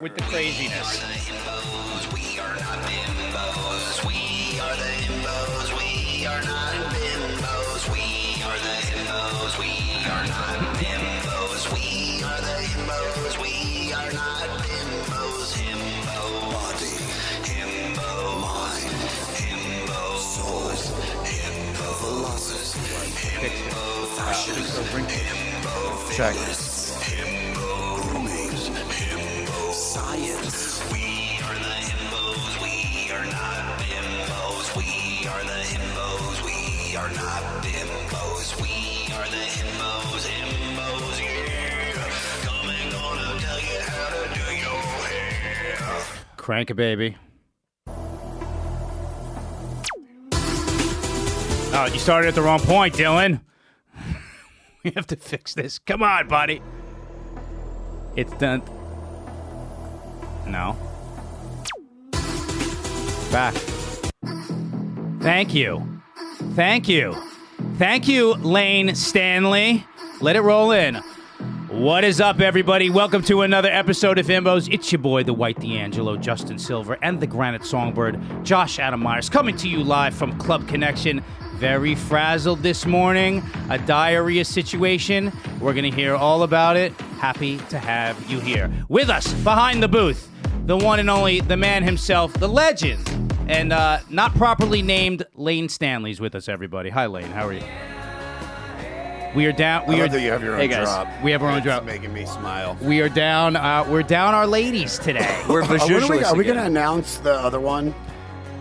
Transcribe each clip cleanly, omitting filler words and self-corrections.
with the craziness. We are not bimbos. We are the himbos. We are not bimbos. We are the himbos. We are not bimbos. We are the himbos. We are not bimbos. Himbo body. Himbo mind. Himbo soul. Himbo philosophy. Himbo fashion. Himbo fitness. Himbo grooming. Himbo science. We are the himbos. We are not bimbos. We are the himbos. We are not bimbos. We are the himbos. Himbos, yeah. Coming gonna tell you how to do your hair. Crank it, baby. Oh, you started at the wrong point, Dylan. We have to fix this. Come on, buddy. It's done. No. Back. Thank you. Thank you. Thank you, Lane Stanley. Let it roll in. What is up, everybody? Welcome to another episode of Himbos. It's your boy, the White D'Angelo, Justin Silver, and the Granite Songbird, Josh Adam Myers, coming to you live from Club Connection. Very frazzled this morning. A diarrhea situation. We're going to hear all about it. Happy to have you here. With us, behind the booth, the one and only, the man himself, the legend, and not properly named Lane Stanley's with us, everybody. Hi, Lane. How are you? We are down. I love that you have your own drop. We have our own drop. It's making me smile. We are down. We're down our ladies today. Are we going to announce the other one?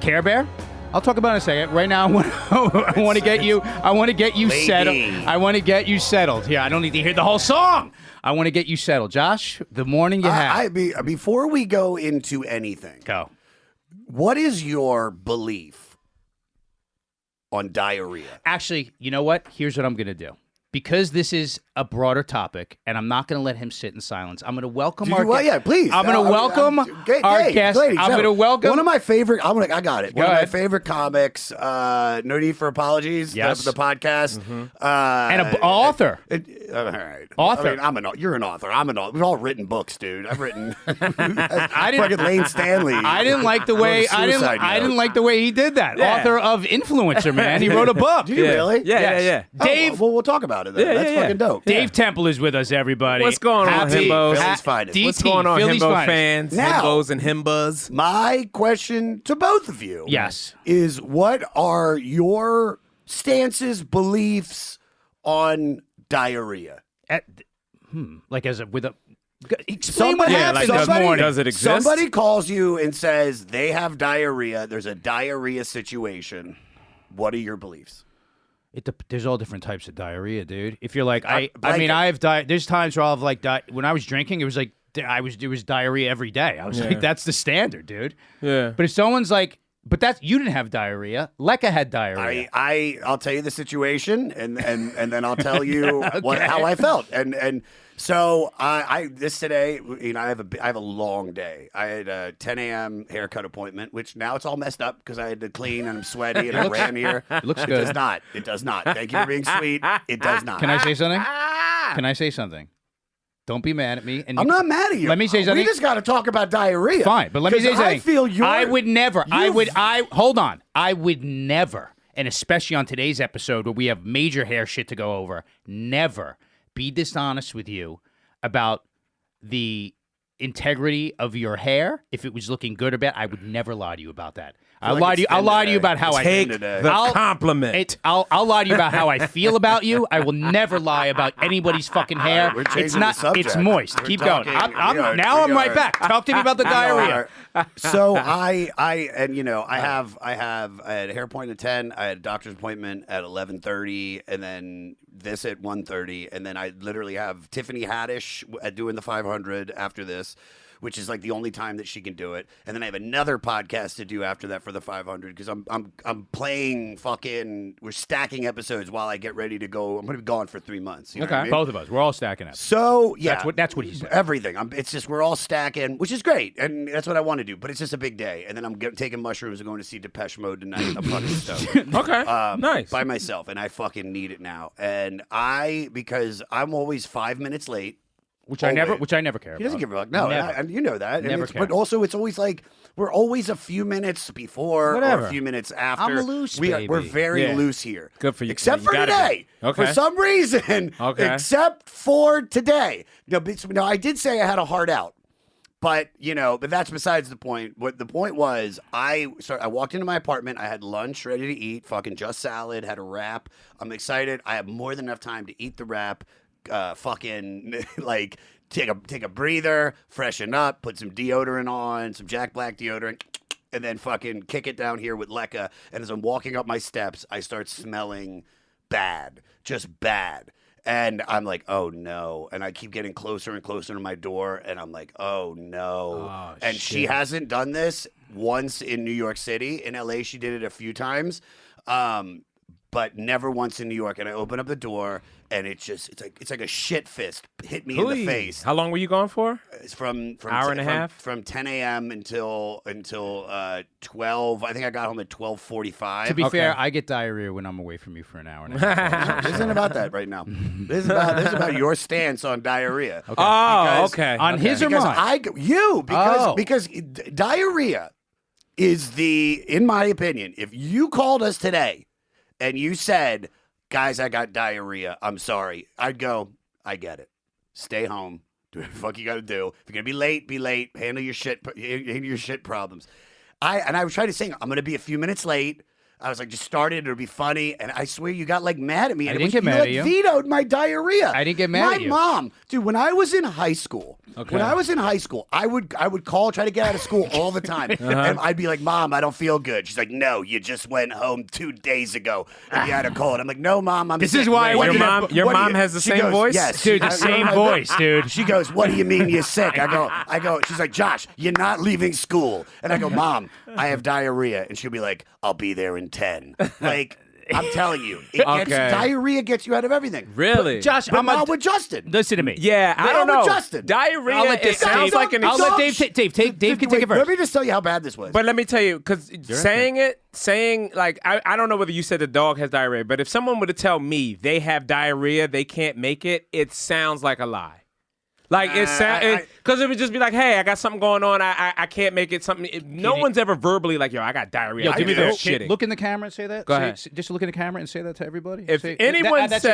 Care Bear? I'll talk about it in a second. Right now, I want to get you. I want to get you settled. I want to get you settled. Yeah, I don't need to hear the whole song. I want to get you settled, Josh. The morning you have. Before we go into anything, Go. What is your belief on diarrhea? Actually, you know what? Here's what I'm going to do. Because this is a broader topic, and I'm not going to let him sit in silence. I'm going to welcome our guest. Yeah, please. I'm going to welcome our guest. I'm going to welcome one of my favorite. I got it. Go One ahead. of my favorite comics. No Need for Apologies. Yes. The podcast. and an author. All right. Author. I mean, you're an author. I'm an author. We've all written books, dude. I've written. I didn't. Fucking Lane Stanley. I didn't like the way. I didn't like the way he did that. Yeah. Author of Influencer, man. He wrote a book. Did you really? Yeah. Dave. Well, we'll talk about it then. That's fucking dope. Dave Temple is with us, everybody. What's going on, Himbos? Philly's finest. What's going on, Philly's Himbo finest. fans, Now- Himbos and Himbas? My question to both of you Yes. is what are your stances, beliefs on diarrhea? Like explain what Somebody- happened this somebody- morning. Does it exist? Somebody calls you and says they have diarrhea. There's a diarrhea situation. What are your beliefs? There's all different types of diarrhea, dude. If you're like, I like mean, it. I have there's times where I've like when I was drinking, it was like it was diarrhea every day. I was like, that's the standard, dude. Yeah. But if someone's like, but you didn't have diarrhea. Lekka had diarrhea. I'll tell you the situation and then I'll tell you how I felt. And so this today, you know, I have a long day. I had a 10 a.m. haircut appointment, which now it's all messed up because I had to clean and I'm sweaty and I ran here. It looks It good. does not. It does not. Thank you for being sweet. It does not. Can I say something? Can I say something? Don't be mad at me. And I'm not mad at you. Let me say something. We just got to talk about diarrhea. Fine, but let me say 'Cause something. I feel I would never. Hold on. I would never, and especially on today's episode where we have major hair shit to go over, never be dishonest with you about the integrity of your hair. If it was looking good or bad, I would never lie to you about that. I'll lie to you about how I Take today. the compliment. I'll lie to you about how I feel about you. I will never lie about anybody's fucking hair. We're changing It's not. the subject. It's moist. We're Keep talking- going. we I'm right are- back. Talk to me about the diarrhea. So I had a hair appointment at 10. I had a doctor's appointment at 11:30, and then this at 1:30, and then I literally have Tiffany Haddish doing the 500 after this, which is like the only time that she can do it. And then I have another podcast to do after that for the 500 because I'm playing fucking. We're stacking episodes while I get ready to go. I'm going to be gone for 3 months. You know what I mean? Both of us. We're all stacking up. So yeah, That's what he said. Everything. It's just we're all stacking, which is great, and that's what I want to do. But it's just a big day, and then I'm taking mushrooms and going to see Depeche Mode tonight. I'm fucking stoked. Okay. Nice. By myself, and I fucking need it now. And because I'm always 5 minutes late Which I never care about. He doesn't give a fuck. No, and you know that. Never care. But also, it's always like we're always a few minutes before or a few minutes after. I'm loose, baby. We're very loose here. Good for you. Except for today. Okay. For some reason. Okay. Except for today. No, I did say I had a heart out. But, but that's besides the point. What the point was, I walked into my apartment. I had lunch ready to eat, fucking just salad, had a wrap. I'm excited. I have more than enough time to eat the wrap, fucking, like, take a breather, freshen up, put some deodorant on, some Jack Black deodorant, and then fucking kick it down here with Lecca. And as I'm walking up my steps, I start smelling bad, just bad. And I'm like, oh, no. And I keep getting closer and closer to my door. And I'm like, oh, no. Oh, and shit. she hasn't done this once in New York City. In L.A., she did it a few times, but never once in New York. And I open up the door, and it's like a shit fist hit me in the face. How long were you gone for? It's from hour and a half? From 10 a.m. until 12. I think I got home at 12:45. To be fair, I get diarrhea when I'm away from you for an hour and a half. This isn't about that right now. This is about your stance on diarrhea. Okay. Oh, okay. On his or mine? Because diarrhea is in my opinion, if you called us today and you said, guys, I got diarrhea, I'm sorry, I'd go, I get it. Stay home. Do what the fuck you got to do. If you're going to be late, be late. Handle your shit problems. I was trying to say, I'm going to be a few minutes late. I was like, just started. It'll be funny. And I swear you got like mad at me. I didn't get mad at you. Vetoed my diarrhea. I didn't get mad at you. My mom, dude, when I was in high school, I would call, try to get out of school all the time. And I'd be like, Mom, I don't feel good. She's like, no, you just went home 2 days ago and you had a cold. I'm like, no, Mom, I'm This sick. is why your mom has the same voice? Yes. Dude, the same voice, dude. She goes, what do you mean you're sick? I go, she's like, Josh, you're not leaving school. And I go, Mom, I have diarrhea. And she'll be like, I'll be there in 10. Like, I'm telling you, diarrhea gets you out of everything. Really? But Josh, But not with Justin. Listen to me. Yeah, I don't know. Justin. Diarrhea, it sounds like an I'll let Dave can take it first. Let me just tell you how bad this was. But let me tell you, because saying like, I don't know whether you said the dog has diarrhea, but if someone were to tell me they have diarrhea, they can't make it, it sounds like a lie. Like because it would just be like, hey, I got something going on. I can't make it. No one's ever verbally like, yo, I got diarrhea. Yo, I give me feel that shit. shitty. Look in the camera and say that. Go ahead. Just look in the camera and say that to everybody. If anyone if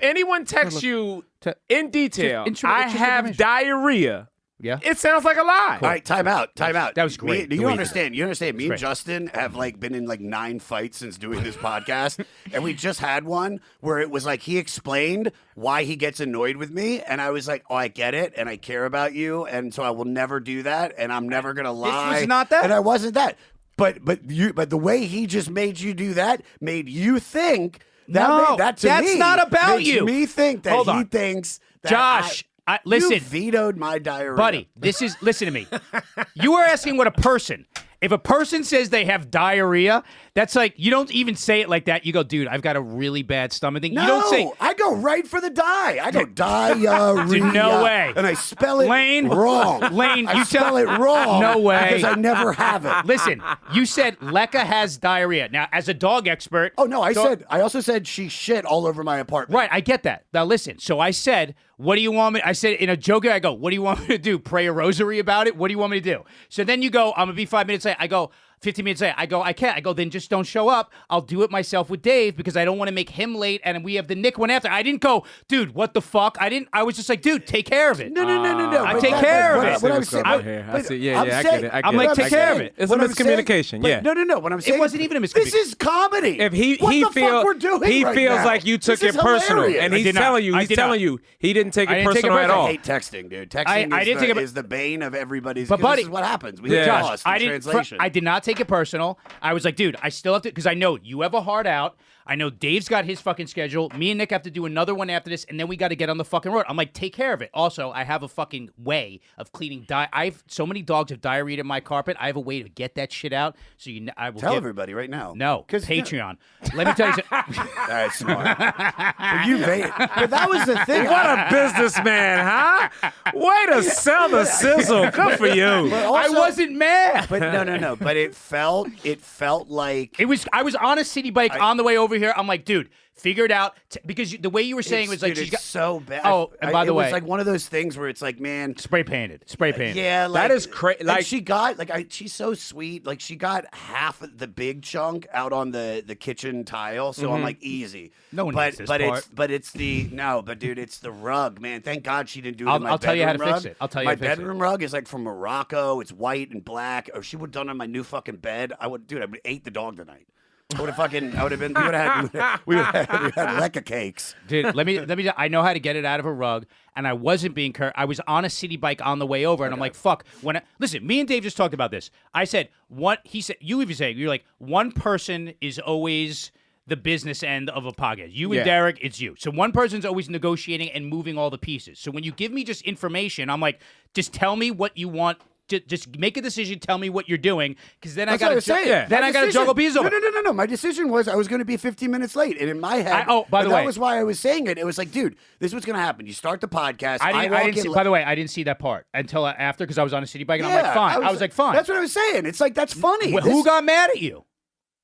anyone texts you in detail, intro I have information. diarrhea. Yeah. It sounds like a lie. All right, time out. That was great. You understand? Me and Justin have like been in like 9 fights since doing this podcast, and we just had one where it was like he explained why he gets annoyed with me, and I was like, oh, I get it, and I care about you, and so I will never do that, and I'm never gonna lie. This was not that, and I wasn't that. But the way he just made you do that made you think that that's not about makes you. Me think that Hold he on. thinks that Josh. Listen, you vetoed my diarrhea, buddy. Listen to me. You are asking what a person. If a person says they have diarrhea, that's like, you don't even say it like that. You go, dude, I've got a really bad stomach thing. No, you don't say. I go right for the die. I go diarrhea. No way. And I spell it Lane, wrong. Lane, I you spell it wrong. No way. Because I never have it. Listen, you said Lecca has diarrhea. Now, as a dog expert. Oh, no, I also said she shit all over my apartment. Right, I get that. Now, listen, so I said, what do you want me? I said in a joke, I go, what do you want me to do? Pray a rosary about it? What do you want me to do? So then you go, I'm going to be 5 minutes late. I go, 15 minutes late. I go, I can't. I go, then just don't show up. I'll do it myself with Dave because I don't want to make him late and we have the Nick one after. I didn't go, dude, what the fuck? I was just like, dude, take care of it. No. I take care of it. What I'm saying, I get it. I'm like, take care of it. It's a miscommunication. Yeah. No. What I'm saying, it wasn't even a miscommunication. This is comedy. If he fuck we're doing he right feels now? like you took This it is personal, hilarious. and he's telling you he didn't take it personal at all. I hate texting, dude. Texting is the bane of everybody's. But buddy, this is what happens. We Yeah. get lost in translation. I did not take it personal. I was like, dude, I still have to, because I know you have a heart out. I know Dave's got his fucking schedule. Me and Nick have to do another one after this, and then we got to get on the fucking road. I'm like, take care of it. Also, I have a fucking way of cleaning. So many dogs have diarrhea in my carpet. I have a way to get that shit out. So I will tell everybody right now. No, because Patreon. Let me tell you something. All right, smart. But that was the thing. What a businessman, huh? Way to sell the sizzle. Good for you. I wasn't mad. But no. But it felt like it was. I was on a city bike on the way over over here. I'm like, dude, figure it out. Because the way you were saying was like, dude, she's got so bad. Oh, and by the way, it was like one of those things where it's like, man, spray painted. Yeah, like, that is crazy. Like she got she's so sweet. Like she got half of the big chunk out on the kitchen tile. So I'm like, easy. No one needs this but part. it's dude, it's the rug, man. Thank God she didn't do it in my I'll tell you how to bedroom fix rug. it. I'll tell you how my to fix it. bedroom rug is like from Morocco. It's white and black. Or she would have done it on my new fucking bed. I would have ate the dog tonight. We would have had leca cakes. Dude, let me. I know how to get it out of a rug, and I wasn't being I was on a city bike on the way over, and I'm like, fuck. Listen, me and Dave just talked about this. I said, what he said. You even say you're like, one person is always the business end of a podcast. You and Derek, it's you. So one person's always negotiating and moving all the pieces. So when you give me just information, I'm like, just tell me what you want. Just make a decision. Tell me what you're doing, because then I got to juggle pieces over. No. My decision was I was going to be 15 minutes late, and in my head, by the way, that was why I was saying it. It was like, dude, this is what's going to happen. You start the podcast. I didn't see, by the way, I didn't see that part until after, because I was on a city bike, and I'm like, fine. I was like, fine. That's what I was saying. It's like, that's funny. Who got mad at you?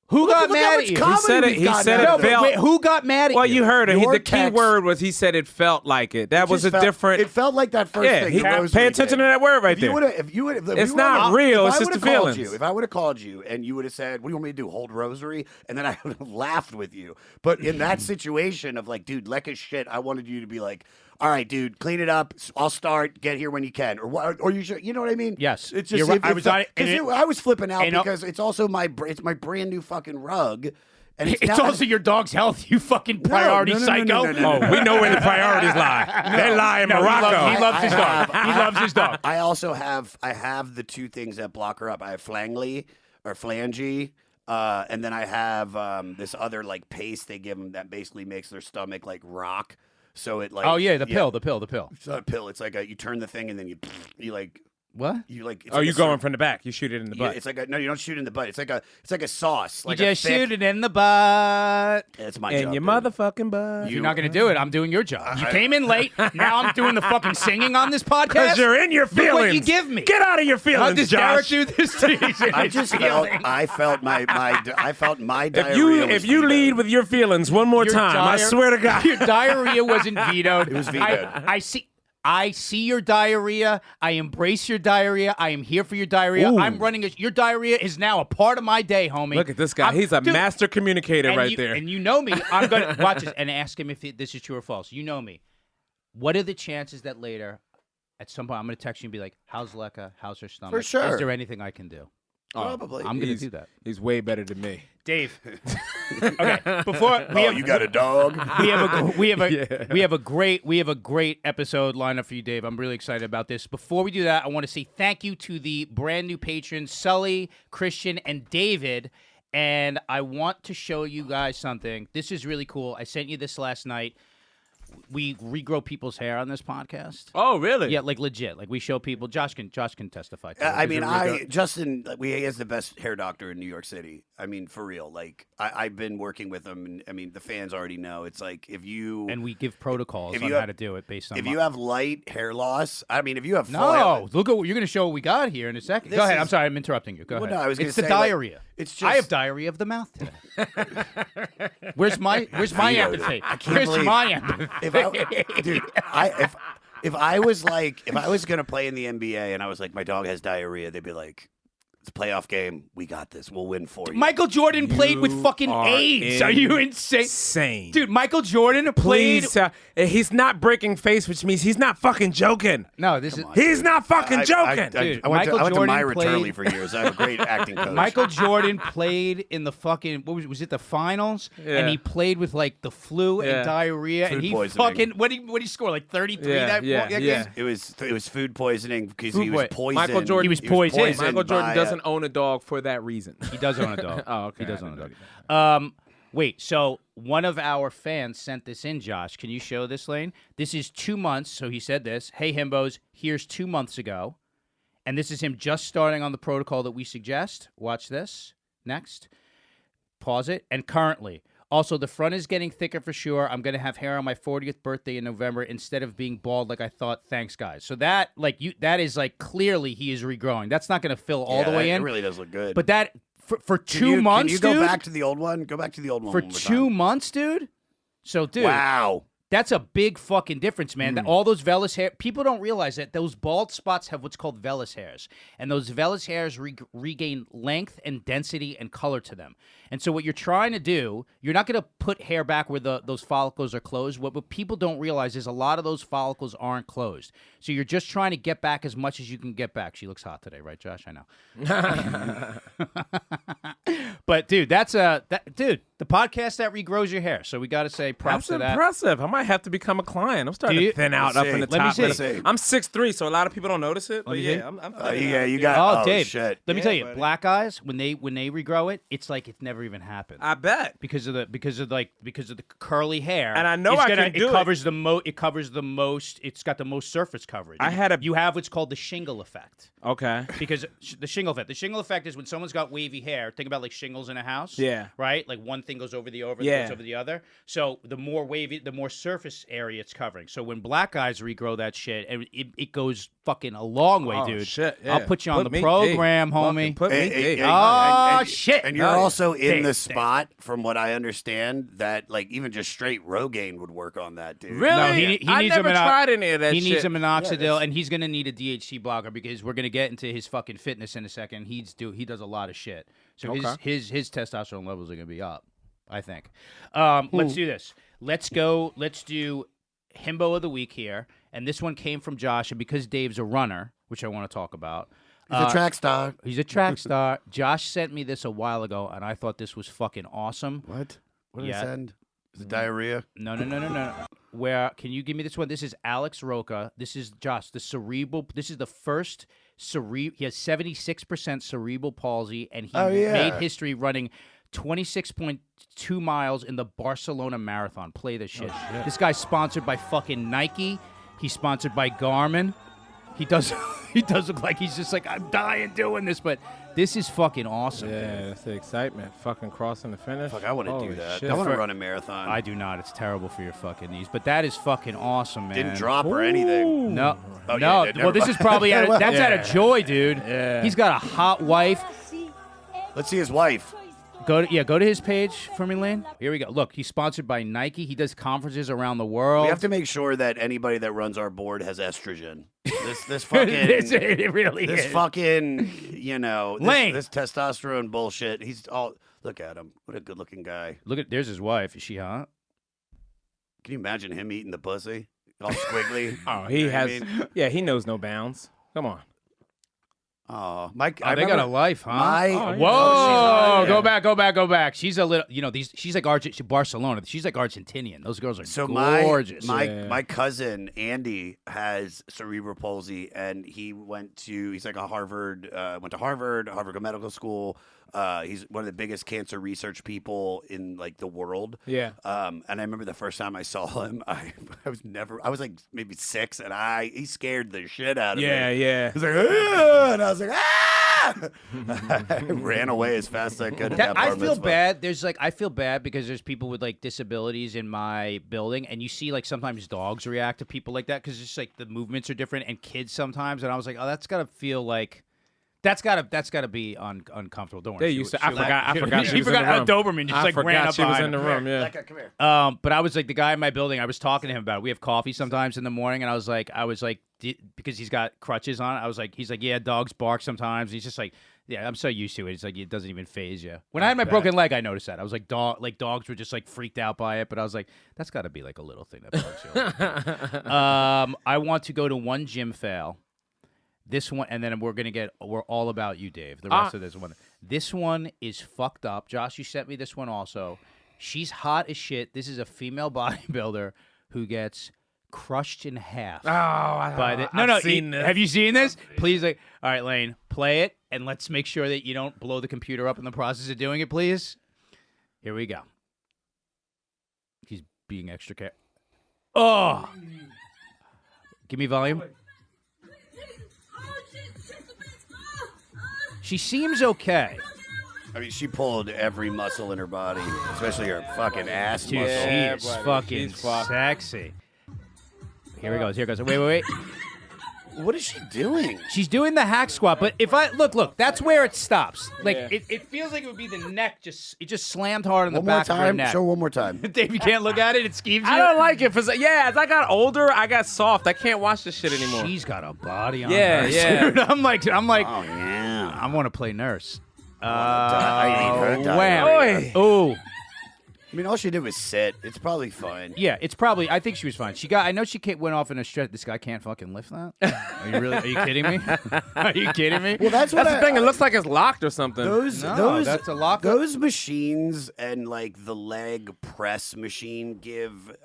Who got mad at you? He said it. He said it felt. Wait, who got mad at you? Well, you heard it. Your The key text. word was he said it felt like it. That was a different. It felt like that first thing. Pay attention to that word right there. It's not real. It's just the feelings. If I would have called you and you would have said, "What do you want me to do? Hold rosary?" and then I would have laughed with you. But in that situation of like, dude, Lekka's shit, I wanted you to be like, all right, dude, clean it up. I'll start. Get here when you can, or you should. You know what I mean? Yes. It's just You're right. I was on it, I was flipping out because it's also my brand new fucking rug. And it's also your dog's health, you fucking priority psycho. Oh, we know where the priorities lie. They lie in Morocco. He loves his dog. He loves his dog. I also have the two things that block her up. I have flangy, and then I have this other like paste they give them that basically makes their stomach like rock. So it like the pill. It's not a pill. It's like you turn the thing and then you like. What? You like? Oh, you going from the back? You shoot it in the butt. It's like no, you don't shoot it in the butt. It's like a sauce. Like you just shoot it in the butt. It's my in job. your motherfucking butt. You're not going to do it. I'm doing your job. You came in late. Now I'm doing the fucking singing on this podcast. Because you're in your feelings. Look what you give me. Get out of your feelings, How does Josh. Derek do this to you? I felt my diarrhea. If you lead with your feelings one more time, I swear to God, your diarrhea wasn't vetoed. It was vetoed. I see your diarrhea. I embrace your diarrhea. I am here for your diarrhea. Ooh. I'm running. Your diarrhea is now a part of my day, homie. Look at this guy. He's a master communicator right there. And you know me. I'm going to watch this and ask him if this is true or false. You know me. What are the chances that later, at some point, I'm going to text you and be like, how's Lekka? How's her stomach? For sure. Is there anything I can do? Probably. I'm going to do that. He's way better than me. Dave. Okay. Before you got a dog. we have a great episode lined up for you, Dave. I'm really excited about this. Before we do that, I want to say thank you to the brand new patrons, Sully, Christian, and David. And I want to show you guys something. This is really cool. I sent you this last night. We regrow people's hair on this podcast. Oh, really? Yeah, like legit. Like we show people. Josh can testify to it. I mean, Justin, he is the best hair doctor in New York City. I mean, for real. Like I've been working with him, and I mean, the fans already know. It's like if you and we give protocols on how to do it based on. If you have light hair loss, I mean, if you have look at what you're going to show. What we got here in a second. Go ahead. I'm sorry, I'm interrupting you. Go ahead. No, I was it's the say, diarrhea. It's just I have diarrhea of the mouth today. Where's my empathy? I can't Where's believe my empathy? If I was gonna play in the NBA and I was like, my dog has diarrhea, they'd be like, it's a playoff game. We got this. We'll win for you. Michael Jordan played with fucking AIDS. Are you insane? Dude, Michael Jordan played. Please, he's not breaking face, which means he's not fucking joking. No, he's not fucking joking. Dude, I went to Myra Turley for years. I have a great acting coach. Michael Jordan played in the fucking, was it the finals? Yeah. And he played with like the flu and diarrhea. Food and he poisoning. fucking, what did he score? Like 33 that game? It was food poisoning because he was poisoned. Michael Jordan, he was poisoned. Michael Jordan doesn't own a dog for that reason. He does own a dog. Oh, okay. He does own a dog. Wait, so one of our fans sent this in, Josh. Can you show this, Lane? This is 2 months. So he said this. Hey, Himbos, here's 2 months ago. And this is him just starting on the protocol that we suggest. Watch this. Next. Pause it. And currently. Also, the front is getting thicker for sure. I'm going to have hair on my 40th birthday in November instead of being bald like I thought. Thanks, guys. So that is like clearly he is regrowing. That's not going to fill all the way in. It really does look good. But that For 2 months, Can you dude? go back to the old one? Go back to the old one For one more 2 time. months, dude? So, dude. Wow. That's a big fucking difference, man. All those vellus hair, people don't realize that those bald spots have what's called vellus hairs. And those vellus hairs regain length and density and color to them. And so what you're trying to do, you're not going to put hair back where those follicles are closed. What people don't realize is a lot of those follicles aren't closed. So you're just trying to get back as much as you can get back. She looks hot today, right, Josh? I know. But, dude, the podcast that regrows your hair. So we got to say props to that. That's impressive. I might have to become a client. I'm starting to thin out up in the Let me top. see. I'm 6'3", so a lot of people don't notice it. But yeah, I'm Yeah, you got. Oh, Dave, shit. let me tell you, buddy. black eyes when they regrow it, it's like it's never even happened. I bet. Because of the curly hair, And I know I can do it. It covers the most. It's got the most surface coverage. You have what's called the shingle effect. Okay. Because the shingle effect is when someone's got wavy hair. Think about like shingles in a house. Yeah. Right. Like one thing goes over the goes over the other. So the more wavy, the more surface area it's covering. So when black guys regrow that shit, and it goes fucking a long way, dude. Shit, yeah. I'll put you on Put the me program, deep. homie. Put me deep. Shit. And you're Oh, yeah. also in Dave, the spot, from what I understand, that like even just straight Rogaine would work on that, dude. Really? No, he I needs never a tried any of that He shit. needs a minoxidil, and he's gonna need a DHC blocker because we're gonna get into his fucking fitness in a second. He does a lot of shit, so his testosterone levels are gonna be up, I think. Let's do this. Let's go. Let's do Himbo of the Week here, and this one came from Josh, and because Dave's a runner, which I want to talk about. He's a track star. He's a track star. Josh sent me this a while ago, and I thought this was fucking awesome. What? What did Yeah. he send? Is it diarrhea? No. Where can you give me this one? This is Alex Roca. This is Josh. The cerebral. This is the first cerebral. He has 76% cerebral palsy, and he made history running 26.2 miles in the Barcelona Marathon. Play this shit. This guy's sponsored by fucking Nike. He's sponsored by Garmin. He does look like he's just like, I'm dying doing this, but this is fucking awesome. Yeah, that's the excitement. Fucking crossing the finish. Fuck, I want to Holy do that. shit. I want to run a marathon. I do not. It's terrible for your fucking knees, but that is fucking awesome, man. Didn't drop or anything. No, Oh, no. yeah, Well, this is probably out of joy, dude. Yeah. He's got a hot wife. Let's see his wife. Go to his page for me, Lane. Here we go. Look, he's sponsored by Nike. He does conferences around the world. We have to make sure that anybody that runs our board has estrogen. This fucking it really this is. fucking Lane. this testosterone bullshit. He's all look at him. What a good looking guy. Look at there's his wife. Is she hot? Can you imagine him eating the pussy? All squiggly. Oh, he has. Yeah, he knows no bounds. Come on. Oh, Mike. Oh, they got a life, huh? My, Whoa! she's hot, Go back. She's a little, she's like Barcelona. She's like Argentinian. Those girls are So gorgeous. my cousin Andy has cerebral palsy, and he's like a Harvard, went to Harvard Medical School. He's one of the biggest cancer research people in like the world. Yeah. And I remember the first time I saw him, I was like maybe 6, and he scared the shit out of me. Yeah. He was like, "Ah!" And I was like, ah! I ran away as fast as I could. I feel bad. I feel bad because there's people with like disabilities in my building, and you see like sometimes dogs react to people like that because it's just like the movements are different, and kids sometimes. And I was like, oh, that's gotta feel like. That's gotta be uncomfortable. Don't worry. They used to. I forgot. She forgot how Doberman just like ran up she was behind in the her. room. Yeah. Come here. But I was like the guy in my building. I was talking to him about it. We have coffee sometimes in the morning, and I was like, because he's got crutches on. He's like, yeah, dogs bark sometimes. He's just like, yeah, I'm so used to it. It's like it doesn't even phase you. When I had my broken leg, I noticed that. I was like, dogs were just like freaked out by it. But I was like, that's got to be like a little thing that bugs you. I want to go to one gym fail. This one, and then we're all about you, Dave. The rest of this one. This one is fucked up. Josh, you sent me this one also. She's hot as shit. This is a female bodybuilder who gets crushed in half. I've seen this. Have you seen this? Please, all right, Lane, play it, and let's make sure that you don't blow the computer up in the process of doing it, please. Here we go. He's being extra careful. Oh! Give me volume. She seems okay. I mean, she pulled every muscle in her body, especially her fucking ass Dude, muscle. she is fucking sexy. Here it goes. Wait. What is she doing? She's doing the hack squat, but if I look, that's where it stops. Like Yeah. it feels like it would be the neck. It just slammed hard on the One more back of her time. neck. Show one more time. Dave, you can't look at it. It skeeves you. I don't like it. As I got older, I got soft. I can't watch this shit anymore. She's got a body on Yeah, her. yeah. Dude, I'm like, Oh yeah. I want to play nurse. I need her Wham. diarrhea. Ooh. I mean, all she did was sit. It's probably fine. Yeah, it's probably. I think she was fine. I know she went off in a stretch. This guy can't fucking lift that. Are you kidding me? Are you kidding me? Well, that's the thing. It looks like it's locked or something. Those that's a lock. Those machines and like the leg press machine give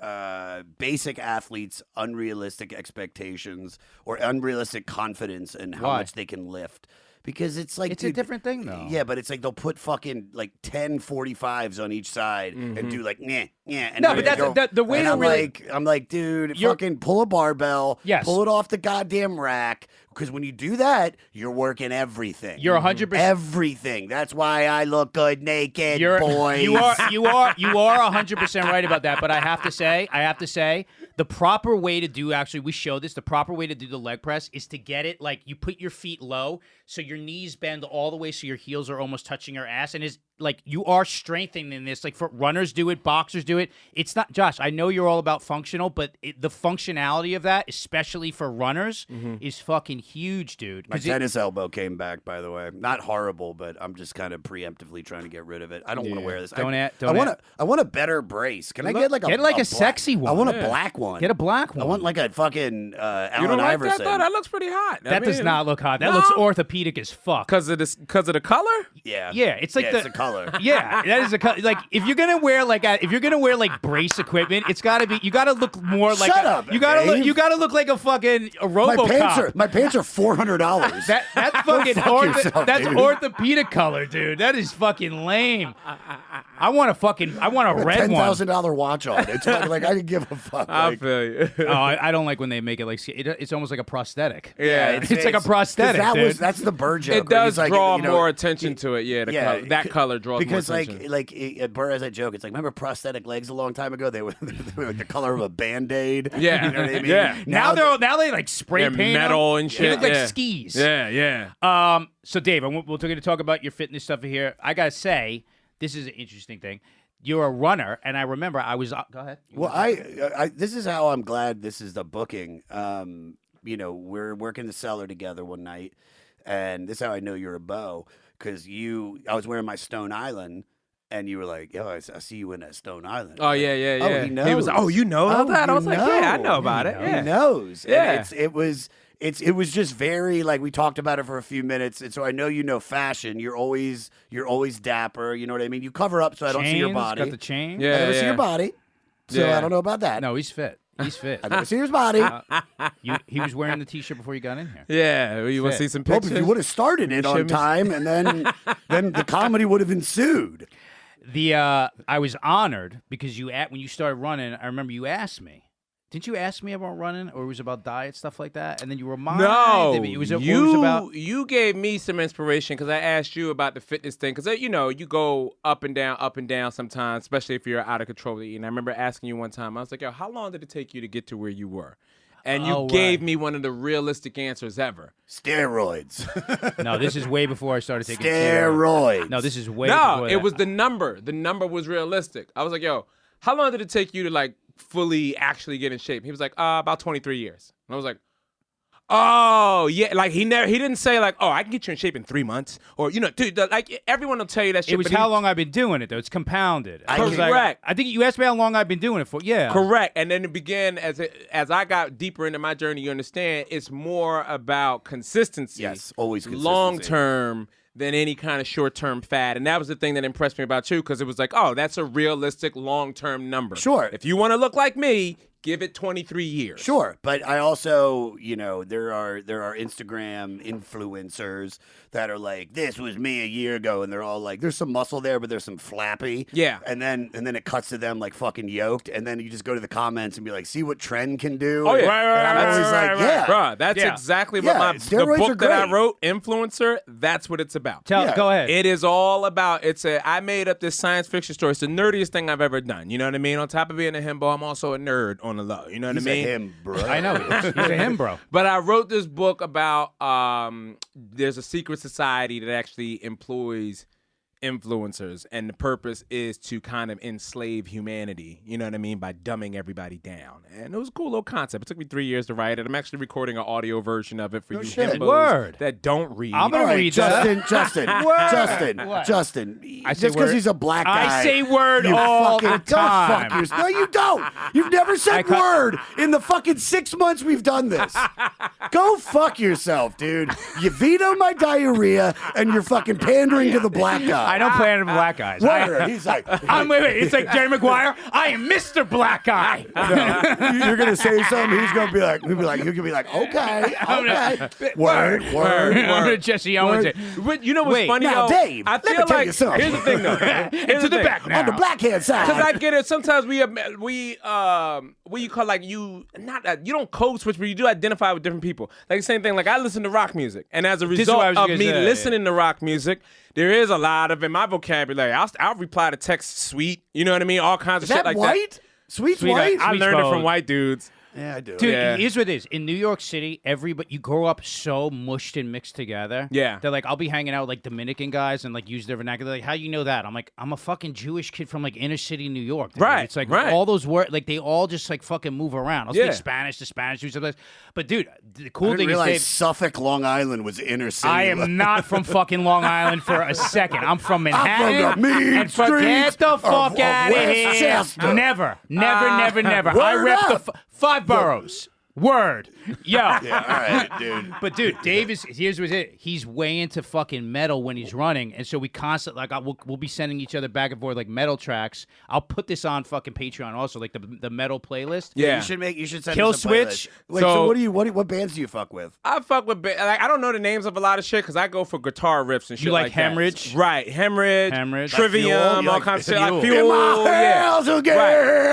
basic athletes unrealistic expectations or unrealistic confidence in how Why? much they can lift. Because it's like It's a different thing, though. Yeah, but it's like they'll put fucking like 10 45s on each side and do like yeah. And No, then but they the way and to I'm really. like, I'm like, dude, You're- fucking pull a barbell, Yes. pull it off the goddamn rack. Because when you do that, you're working everything. You're 100%. Everything. That's why I look good naked, boys. You are 100% right about that. But I have to say, the proper way to do we show this. The proper way to do the leg press is to get it like you put your feet low, so your knees bend all the way, so your heels are almost touching your ass, and is like you are strengthening this. Like for runners do it, boxers do it. It's not Josh. I know you're all about functional, but the functionality of that, especially for runners, is fucking huge, dude. My 'Cause tennis elbow came back, by the way. Not horrible, but I'm just kind of preemptively trying to get rid of it. I don't want to wear this. I want a better brace. Can I get like a black- sexy one. I want a black one. Get a black one. I want like a fucking You Allen don't like Iverson. that though? That looks pretty hot. That does not look hot. That looks orthopedic as fuck. Because of the color. Yeah, Yeah, it's like it's a color. Yeah, that is like if you're gonna wear like brace equipment, it's gotta be you gotta look more like Shut up, you gotta Dave. look like a fucking a My RoboCop. pants are $400. That's fucking fuck yourself, that's dude. orthopedic color, dude. That is fucking lame. I want a red one. $10,000 watch on. It's like I could give a fuck. I Like, feel you. Oh, I don't like when they make it like it's almost like a prosthetic. Yeah, it's like a prosthetic. 'cause Dude. that's the bird joke. It right? does He's like, draw you know, more attention to it. Yeah, that color draws because more attention. Burr has that joke. It's like, remember prosthetic legs a long time ago? They were like the color of a Band-Aid. Yeah. You know what I mean? Yeah. Now they like spray They're paint metal them. and They shit, look like yeah. skis. Yeah. So Dave, we're going to talk about your fitness stuff here. I gotta say, this is an interesting thing. You're a runner, and I remember I was. Go ahead. Well, I this is how I'm glad this is the booking. We're working the cellar together one night, and this is how I know you're a beau, because I was wearing my Stone Island, and you were like, yo, I see you in that Stone Island. Oh yeah, yeah, Oh, yeah. he knows. He was like, oh, you know Oh, that? I you was like, yeah, I know. know about it. He Yeah. knows. Yeah. And it was just very like we talked about it for a few minutes, and so I know you know fashion. You're always dapper. You know what I mean? You cover up so I don't see your Chains, body. Got the chain. Yeah. I never see your body, so Yeah. I don't know about that. No, he's fit. He's fit. I never see his body. He was wearing the t-shirt before you got in here. Yeah. You want to Fit. see some Hope pictures? if you would have started it Show on me- time, and then the comedy would have ensued. I was honored because when you started running, I remember you asked me. Didn't you ask me about running, or it was about diet stuff like that? And then you reminded No, me. It was about. You gave me some inspiration because I asked you about the fitness thing because you go up and down sometimes, especially if you're out of control eating. I remember asking you one time. I was like, "Yo, how long did it take you to get to where you were?" And you gave me one of the realistic answers ever. Steroids. No, this is way before I started taking Steroids. No, this is way. No, before it that. was the number. The number was realistic. I was like, "Yo, how long did it take you to like fully actually get in shape?" He was like, about 23 years. And I was like, oh, yeah. Like he didn't say like, oh, I can get you in shape in 3 months. Or, dude, like everyone will tell you that shit. It was but how long I've been doing it, though. It's compounded. I It was like- Correct. I think you asked me how long I've been doing it for. Yeah. Correct. And then it began as I got deeper into my journey, you understand, it's more about consistency. Yes, always consistency. Long term than any kind of short term fad. And that was the thing that impressed me about you because it was like, oh, that's a realistic long term number. Sure. If you want to look like me, give it 23 years. Sure, but I also, there are Instagram influencers that are like, this was me a year ago, and they're all like, there's some muscle there, but there's some flappy. Yeah. And then it cuts to them like fucking yoked, and then you just go to the comments and be like, see what trend can do. Oh, yeah. And I'm always like, yeah. Bruh, that's Yeah. exactly Yeah, what the steroids are book that I great. wrote, Influencer, that's what it's about. Yeah. Go ahead. It is all about, I made up this science fiction story. It's the nerdiest thing I've ever done. You know what I mean? On top of being a himbo, I'm also a nerd on the low. You know what He's I mean? a him, bro. I know he's a him, bro. But I wrote this book about there's a secret society that actually employs influencers, and the purpose is to kind of enslave humanity, you know what I mean, by dumbing everybody down. And it was a cool little concept. It took me 3 years to write it. I'm actually recording an audio version of it for you shit. himbos Word. that don't read. I'm gonna read Justin, that. Justin. I say Just because word. he's a black guy. I say word you all fucking, the time. Go fuck yourself. No, you don't. You've never said word in the fucking 6 months we've done this. Go fuck yourself, dude. You veto my diarrhea, and you're fucking pandering to the black guy. I don't plan to black guys. Word. He's like, Wait. It's like Jerry Maguire. I am Mr. Black Guy. no, you're gonna say something. He's gonna be like, he'll be like, okay. Word. I'm gonna Jesse Owens it. But you know what's funny now, though? Dave, I let me feel tell like you something. here's the thing though. Into the back now. On the black hand side. Because I get it. Sometimes what you call like you don't code switch, but you do identify with different people. Like the same thing. Like I listen to rock music, and as a is result what I was of gonna me say, listening to rock music, there is a lot of in my vocabulary. I'll reply to text sweet. You know what I mean? All kinds of Is shit that like white? that. Sweet Sweet, white? I Sweet learned it spelled. from white dudes. Yeah, I do. Dude, Yeah. here's what it is. In New York City, you grow up so mushed and mixed together. Yeah. They're like, I'll be hanging out with like Dominican guys and like use their vernacular. Like, how you know that? I'm like, I'm a fucking Jewish kid from like inner city New York. Dude. Right, It's like right. all those words, like they all just like fucking move around. I'll Yeah. speak Spanish to Spanish, do something. But dude, the I cool didn't thing is, realize Dave, Suffolk, Long Island was inner city. I am not from fucking Long Island for a second. I'm from Manhattan. I'm from the mean and forget streets the of fuck out of here. Westchester. Never. I Word rep up. the 5 boroughs. Word. Yo. Yeah, all right, dude. But dude, Dave here's what's it. He's way into fucking metal when he's running, and so we constantly we'll be sending each other back and forth like metal tracks. I'll put this on fucking Patreon also, like the metal playlist. Yeah. You should send Kill us a playlist. Switch. Wait, So- what bands do you fuck with? I fuck with like I don't know the names of a lot of shit because I go for guitar riffs and shit. You like like that. Hemorrhage? Right? Hemorrhage, Hemorrhage. Trivium, Like Fuel? You all like kinds of shit. Fuel? Like Fuel. In my Yeah. house again.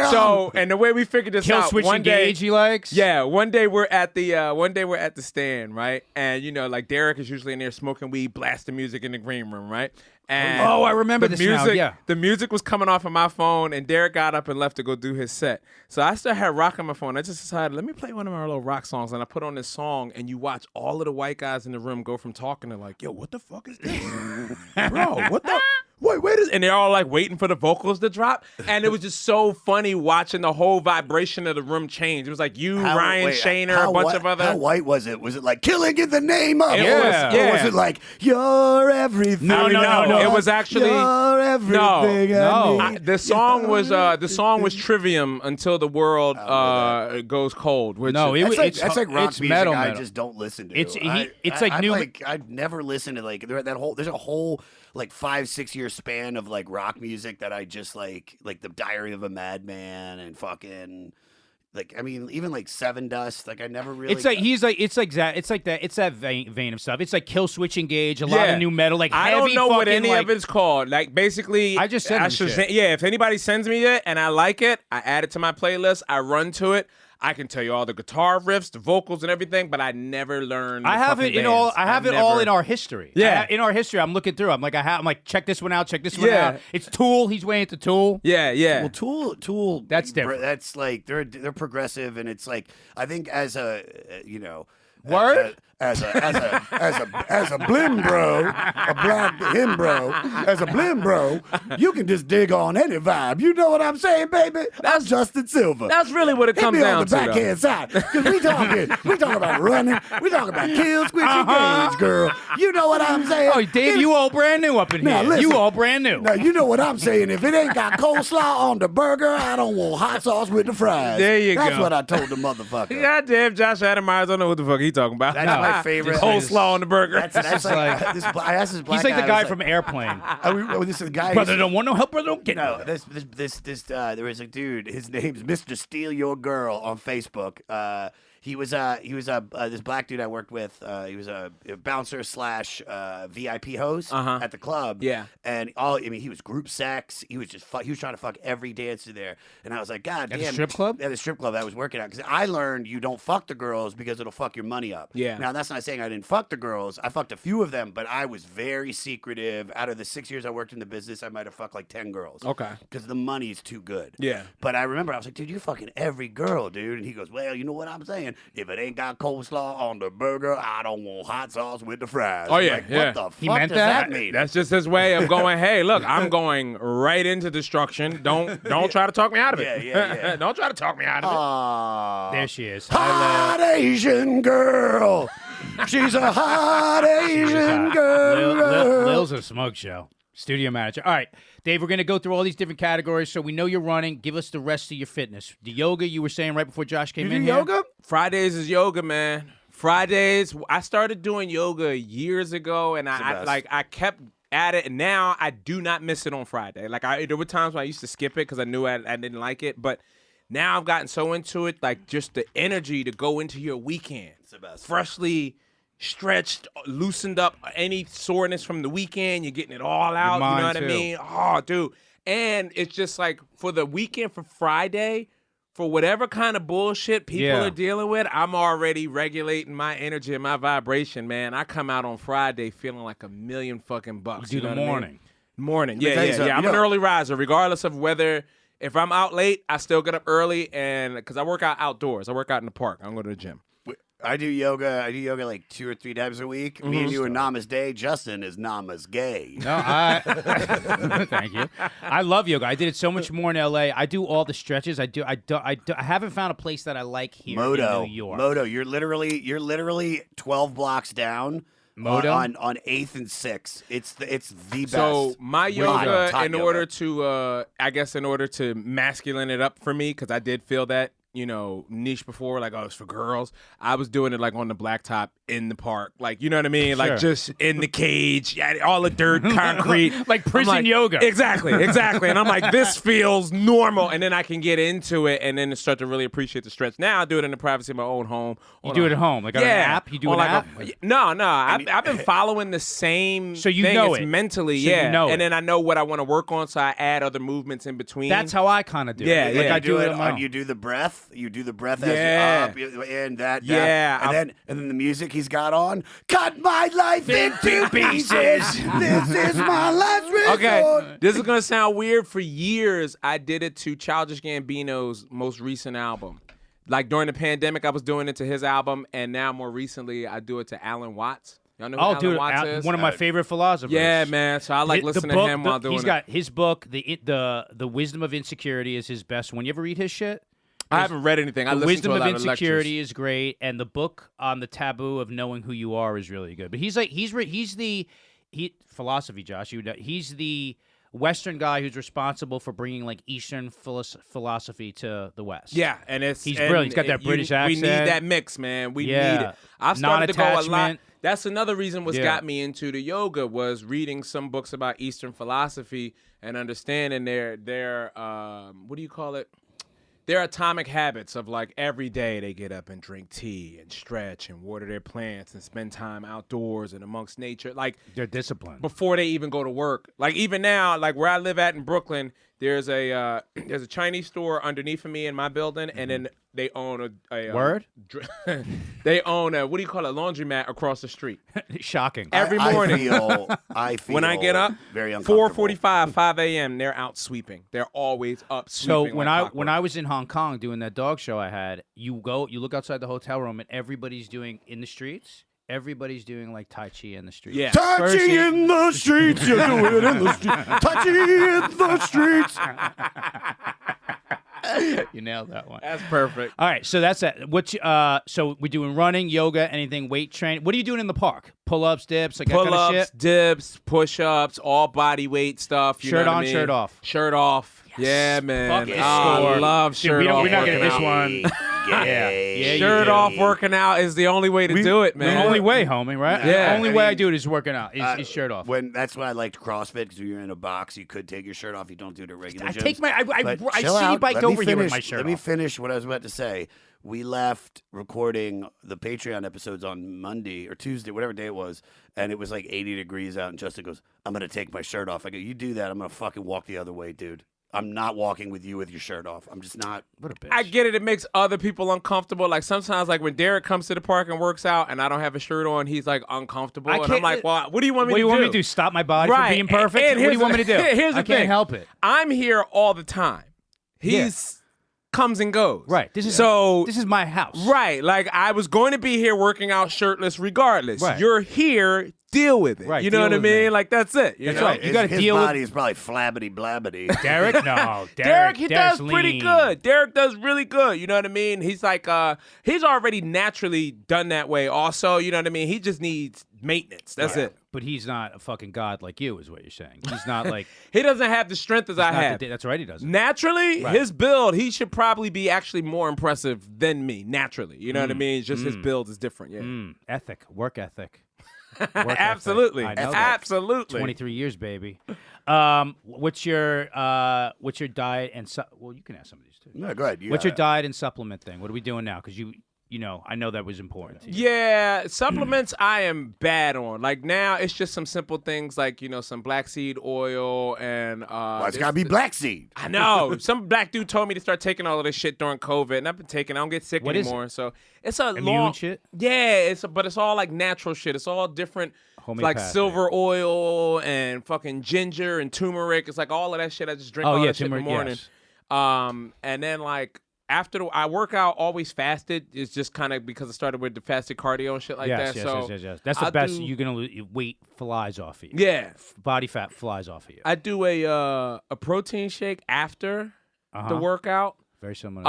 Right. So, and the way we figured this Kill out, Switch one day, Engage he likes. yeah, one day we're at the stand, right? And you know, like Derek is usually in there smoking weed, blasting music in the green room, right? And Oh, I remember the this now, music, yeah. The music was coming off of my phone, and Derek got up and left to go do his set. So I still had rock on my phone. I just decided, let me play one of my little rock songs, and I put on this song, and you watch all of the white guys in the room go from talking to like, yo, what the fuck is this? Bro, what the... Wait, and they're all like waiting for the vocals to drop. And it was just so funny watching the whole vibration of the room change. It was like you, Ryan Shaner, a bunch of other... How white was it? Was it like killing in the name of? It Or was, was- yeah. Or was it like you're everything? No. It was actually... You're everything. No. I need. The song was Trivium Until the World Goes Cold. Which No, it was. That's like rock it's music metal. I just don't listen to. It's like new. I'd never listened to like there's a whole like 5-6 year span of like rock music that I just like the Diary of a Madman and fucking like I mean even like Seven Dust like I never really. It's that vein of stuff. It's like Kill Switch Engage, a lot Yeah. of new metal, like I heavy don't know what fucking, any like, of it's called. Like basically, I just send them shit. Yeah, if anybody sends me it and I like it, I add it to my playlist. I run to it. I can tell you all the guitar riffs, the vocals, and everything, but I never learned. I have it in all. I have it all in our history. Yeah. In our history, I'm looking through. I'm like, check this one out. Check this one Yeah. out. It's Tool. He's way into Tool. Yeah. Well, Tool. That's different. That's like they're progressive, and it's like I think as a Word? as a blim bro, a black him bro, as a blim bro, you can just dig on any vibe. You know what I'm saying, baby? I'm Justin Silver. That's really what it Hit comes me down on the to. backhand side, because we talking about running, we talking about kill, squeeze, engage, girl. You know what I'm saying? Oh, Dave, you all brand new up in Now, here. listen. You all brand new. Now, you know what I'm saying. If it ain't got coleslaw on the burger, I don't want hot sauce with the fries. There you That's go. what I told the motherfucker. Goddamn, Josh Adam Myers, I don't know what the fuck he talking about. That's my favorite. Coleslaw on the burger. That's like, I asked this black He's like the I guy was from Airplane. this is the guy. Brother don't want no help. Brother don't get No, no. there was a dude. His name's Mr. Steal Your Girl on Facebook. He was this black dude I worked with. He was a bouncer slash VIP host at the club. Yeah. And he was group sex. He was just he was trying to fuck every dancer there. And I was like, God damn. At the strip club? At the strip club I was working at. Because I learned you don't fuck the girls because it'll fuck your money up. Yeah. Now, that's not saying I didn't fuck the girls. I fucked a few of them, but I was very secretive. Out of the 6 years I worked in the business, I might have fucked like 10 girls. Okay. Because the money's too good. Yeah. But I remember I was like, dude, you're fucking every girl, dude. And he goes, well, you know what I'm saying? If it ain't got coleslaw on the burger, I don't want hot sauce with the fries. Oh, yeah, Like, yeah. what the He fuck meant does that? that mean? That's just his way of going, hey, look, I'm going right into destruction. Don't try to talk me out of it. Yeah. Don't try to talk me out of it. Aw. There she is. Hot Asian girl. She's a hot Asian girl. Lil's a smoke show. Studio manager. All right, Dave, we're going to go through all these different categories. So we know you're running. Give us the rest of your fitness. The yoga you were saying right before Josh came You in do here. yoga? Fridays is yoga, man. Fridays, I started doing yoga years ago, and the best. I kept at it, and now I do not miss it on Friday. Like there were times when I used to skip it because I knew I didn't like it, but now I've gotten so into it, like just the energy to go into your weekend. It's the best. Freshly stretched, loosened up, any soreness from the weekend, you're getting it all out. You know mine what I too. mean? Oh, dude. And it's just like for the weekend, for Friday, for whatever kind of bullshit people are dealing with, I'm already regulating my energy and my vibration, man. I come out on Friday feeling like $1 million fucking bucks. You do the know what I mean? morning. Morning. me tell you something. I'm You an know- early riser, regardless of whether if I'm out late, I still get up early, and because I work out outdoors, I work out in the park. I don't go to the gym. I do yoga. I do yoga like 2 or 3 times a week. Me and you are Namas Day. Justin is Namas Gay. No, thank you. I love yoga. I did it so much more in LA. I do all the stretches. I haven't found a place that I like here in New York. Moto. You're literally 12 blocks down. Moto? on 8th and 6th. It's the best. So my yoga, Hot in yoga. order to masculine it up for me, because I did feel that niche before, like, oh, it's for girls. I was doing it like on the blacktop in the park, like, you know what I mean, like just in the cage, all the dirt, concrete, Like prison yoga. Exactly. And I'm like, this feels normal, and then I can get into it, and then start to really appreciate the stretch. Now I do it in the privacy of my own home. You do it at home, like on an app. You do on an like app. No. I've been following the same. So you thing. know It's it. mentally, So you yeah. know and it. then I know what I want to work on, so I add other movements in between. That's how I kind of do Yeah, it. Like yeah. I do it on my on. own. You do the breath. You do the breath Yeah. as you're up, and that. Yeah, and then the music he's got on. Cut my life into pieces. This is my last resort. Okay, this is gonna sound weird. For years, I did it to Childish Gambino's most recent album. Like during the pandemic, I was doing it to his album, and now more recently, I do it to Alan Watts. Y'all know who Alan Watts is? one of my favorite philosophers. Yeah, man. So I like listening to him while doing He's it. got his book, the Wisdom of Insecurity is his best one. You ever read his shit? I haven't read anything. I The listened Wisdom to a of lot of Insecurity lectures. is great, and the book on the taboo of knowing who you are is really good. But he's the philosophy, Josh. He's the Western guy who's responsible for bringing like Eastern philosophy to the West. Yeah, and He's brilliant. He's got that British We accent. need that mix, man. We Yeah. need it. I've started to go a lot. Non-attachment. That's another reason what's Yeah. got me into the yoga was reading some books about Eastern philosophy and understanding their what do you call it? Their atomic habits of like every day they get up and drink tea and stretch and water their plants and spend time outdoors and amongst nature. Like They're disciplined. before they even go to work. Like even now, like where I live at in Brooklyn, there's a Chinese store underneath of me in my building, and then they own a Word? they own a, what do you call it, laundromat across the street. Shocking. Every morning. I feel When I get up, very uncomfortable. 4:45, 5 a.m., they're out sweeping. They're always up So sweeping. when like I was in Hong Kong doing that dog show I had, you look outside the hotel room and everybody's doing in the streets. Everybody's doing like Tai Chi in the streets. Yeah. Touching in the streets, you do it in the streets. Touching in the streets. You nailed that one. That's perfect. All right, so that's it. So we're doing running, yoga, anything, weight training. What are you doing in the park? Pull-ups, dips, like that kind of Pull-ups, shit? dips, push-ups, all body weight stuff. You Shirt know what on, I mean? shirt off. Shirt off. Yeah, man. Fuck I yeah. love Dude, shirt we're off. not gonna working this out. one. gay. Shirt off working out is the only way to do it, man. The only way, homie, right? Yeah. The only way I do it is working out. Is shirt off. That's why I liked CrossFit, because when you're in a box, you could take your shirt off. You don't do it at regular gyms. I take my. I Chill see out. you bike Let me over here with finish- my shirt Let me off. finish what I was about to say. We left recording the Patreon episodes on Monday or Tuesday, whatever day it was, and it was like 80 degrees out, and Justin goes, I'm going to take my shirt off. I go, you do that, I'm going to fucking walk the other way, dude. I'm not walking with you with your shirt off. I'm just not. What a bitch. I get it. It makes other people uncomfortable. Like sometimes, like when Derek comes to the park and works out, and I don't have a shirt on, he's like uncomfortable, and I'm like, "Well, what do you want me to do? What do you want me to do? Stop my body Right. from being perfect? And What do you want me to do? Here's the I thing. can't help it. I'm here all the time. He's comes and goes. Right. This is my house. Right. Like I was going to be here working out shirtless regardless. Right. You're here. Deal with it. Right, You know deal what I with mean? me. Like that's it. You That's know? right. You gotta his deal with- body is probably flabbity blabbity. Derek? No. Derek, he Derek's does pretty lean. good. Derek does really good. You know what I mean? He's like, he's already naturally done that way. Also, you know what I mean? He just needs maintenance. That's it. But he's not a fucking god like you, is what you're saying. He's not like. He doesn't have the strength as I not have. that's right. He doesn't. Naturally, Right. his build, he should probably be actually more impressive than me. Naturally, you know what I mean? It's just his build is different. Yeah, Ethic, work ethic. absolutely, I know that. absolutely. 23 years, baby. What's your diet and well, you can ask some of these too. No, go ahead. What's your diet and supplement thing? What are we doing now? Because you know, I know that was important to you. Yeah, supplements I am bad on. Like now, it's just some simple things like some black seed oil and. It's got to be black seed. I know. Some black dude told me to start taking all of this shit during COVID, and I've been taking. I don't get sick What is anymore. So it's a Immune long shit? Yeah, but it's all like natural shit. It's all different. Like Homeopathic. silver oil and fucking ginger and turmeric. It's like all of that shit. I just drink all that shit in the morning. Yes. And then like after I work out, always fasted. It's just kind of because I started with the fasted cardio and shit like that. Yes. So That's the I'll best. do- You're gonna lose weight flies off of you. Yeah, Body fat flies off of you. I do a protein shake after Uh-huh. the workout. Very similar.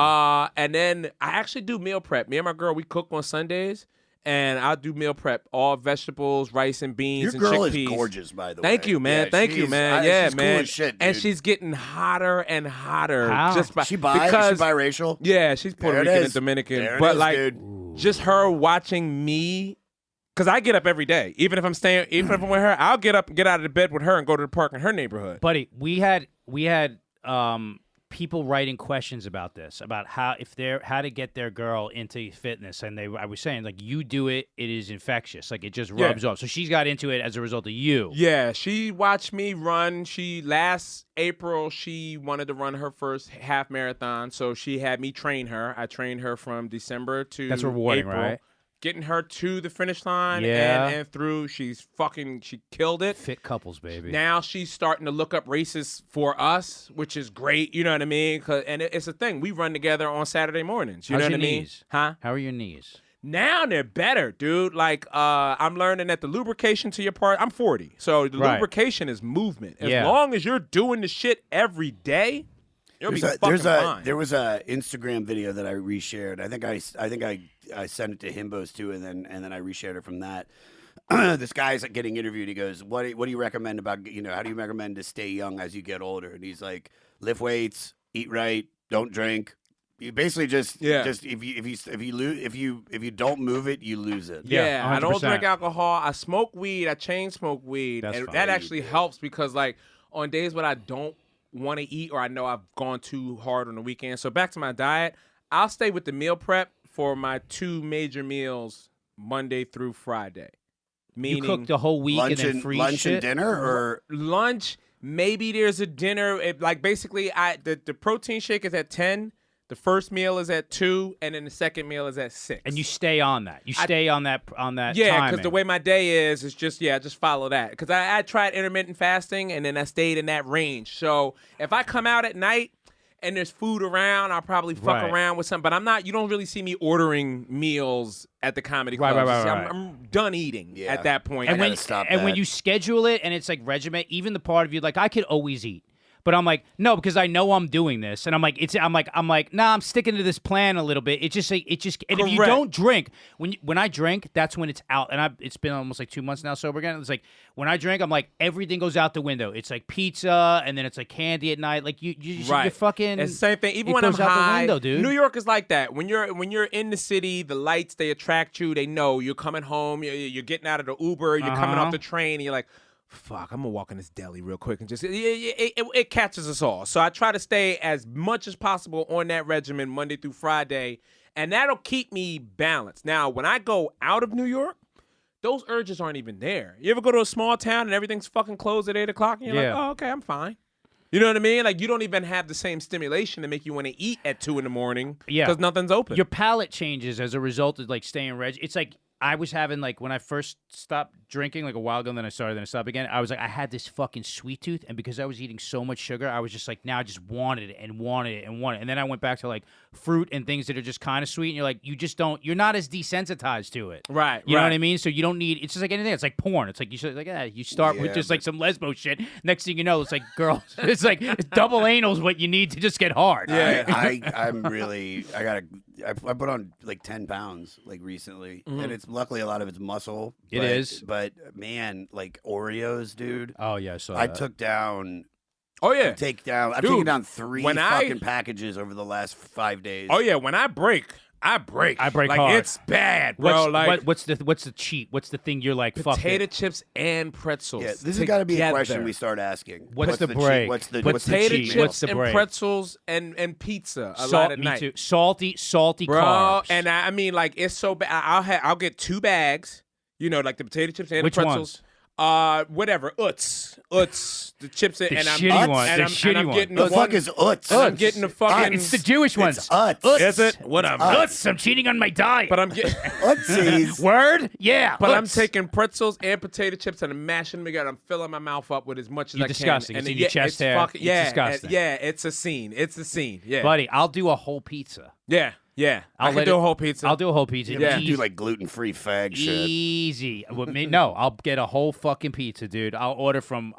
And then I actually do meal prep. Me and my girl, we cook on Sundays, and I'll do meal prep. All vegetables, rice and beans, Your and girl chickpeas. is gorgeous, by the way. Thank you, man. Yeah, Thank you, she's- man. she's cool man. as shit, and dude. she's getting hotter and hotter. How? Just by, Is she because biracial? yeah, she's Puerto There it Rican and is. Dominican. There it but is, like, dude. just her watching me. Because I get up every day. Even if I'm with her, I'll get up and get out of the bed with her and go to the park in her neighborhood. Buddy, we had people writing questions about this, about how to get their girl into fitness, and I was saying like you do it, it is infectious, like it just rubs off. So she's got into it as a result of you. Yeah, she watched me run. Last April, she wanted to run her first half marathon, so she had me train her. I trained her from December to That's rewarding, April, right? Getting her to the finish line Yeah. and through. She killed it. Fit couples, baby. Now she's starting to look up races for us, which is great. You know what I mean? And it's a thing. We run together on Saturday mornings. You How's know your what I mean? knees? Huh? How are your knees? Now they're better, dude. Like, I'm learning that the lubrication to your part, I'm 40. So the Right. lubrication is movement. As Yeah. long as you're doing the shit every day, you'll be fucking fine. There was a Instagram video that I reshared. I think I sent it to Himbos too, and then I reshared it from that. This guy's getting interviewed. He goes, "What do you recommend about how do you recommend to stay young as you get older?" And he's like, "Lift weights, eat right, don't drink." You basically just if you don't move it, you lose it. Yeah, I don't 100%. drink alcohol. I smoke weed. I chain smoke weed. That's and fine. that actually helps because, like, on days when I don't want to eat or I know I've gone too hard on the weekend. So back to my diet, I'll stay with the meal prep for my 2 major meals Monday through Friday. You Meaning cook the whole week and then free lunch shit? and dinner, or lunch, maybe there's a dinner. Basically, the protein shake is at 10. The first meal is at 2, and then the second meal is at 6. And you stay on that. You stay on that. Yeah, because because the way my day is just follow that. Because I tried intermittent fasting, and then I stayed in that range. So if I come out at night and there's food around, I'll probably fuck Right. around with something. But I'm not. You don't really see me ordering meals at the comedy Right, club. right, See, right. I'm done eating Yeah. at that point. And gotta stop when that. you schedule it and it's like regiment, even the part of you like I could always eat. But I'm like, no, because I know I'm doing this, and I'm like, nah, I'm sticking to this plan a little bit. It's just like, and if you don't drink, when I drink, that's when it's out. And it's been almost like 2 months now sober again. It's like when I drink, I'm like, everything goes out the window. It's like pizza, and then it's like candy at night. Like you fucking. It's the same thing. Even it when I'm goes out high, the window, dude. New York is like that. When you're in the city, the lights, they attract you. They know you're coming home. You're getting out of the Uber. You're coming off the train. And you're like, fuck, I'm gonna walk in this deli real quick and just it catches us all. So I try to stay as much as possible on that regimen Monday through Friday, and that'll keep me balanced. Now, when I go out of New York, those urges aren't even there. You ever go to a small town and everything's fucking closed at 8 o'clock and you're like, oh, okay, I'm fine. You know what I mean? Like, you don't even have the same stimulation to make you want to eat at 2 a.m. because nothing's open. Your palate changes as a result of like staying reg. It's like I was having like when I first stopped drinking like a while ago, and then I started, then I stopped again. I was like, I had this fucking sweet tooth, and because I was eating so much sugar, I was just like, now I just wanted it and wanted it and wanted it. And then I went back to like fruit and things that are just kind of sweet, and you're like, you're not as desensitized to it. Right. You know what I mean? So you don't need, it's just like anything. It's like porn. It's like, you start with just like some lesbo shit. Next thing you know, it's like girls, it's like double anal's what you need to just get hard. Yeah. I put on like 10 pounds like recently, and it's luckily a lot of it's muscle. It is. But man, like Oreos, dude. Oh yeah, so I took down. Oh yeah, I've taken down 3 fucking packages over the last 5 days. Oh yeah, when I break. I break like hard. It's bad, bro. What's the cheat? What's the thing you're like? Potato chips and pretzels. Yeah, this has got to be a question we start asking. What's the break? What's the potato cheat? chips and pretzels and pizza a lot at night. Me too. Salty bro, carbs. And I mean, like, it's so bad. I'll get 2 bags. You know, like the potato chips and the pretzels. Whatever. Utz, the chips and I'm shitty ones. And I'm getting the fuck is Utz? I'm getting the fucking. It's the Jewish ones. It's Utz. Is it? What I'm Utz. I'm cheating on my diet. But I'm getting Utsies. Word? Yeah. But Utz. I'm taking pretzels and potato chips and I'm mashing them together. I'm filling my mouth up with as much as I can. Disgusting. And it's in your chest hair. It's disgusting. It's a scene. It's a scene. Yeah, buddy, I'll do a whole pizza. Yeah. I can do a whole pizza. I'll do a whole pizza. Yeah, you do like gluten-free fag shit. Easy. No, I'll get a whole fucking pizza, dude. I'll order from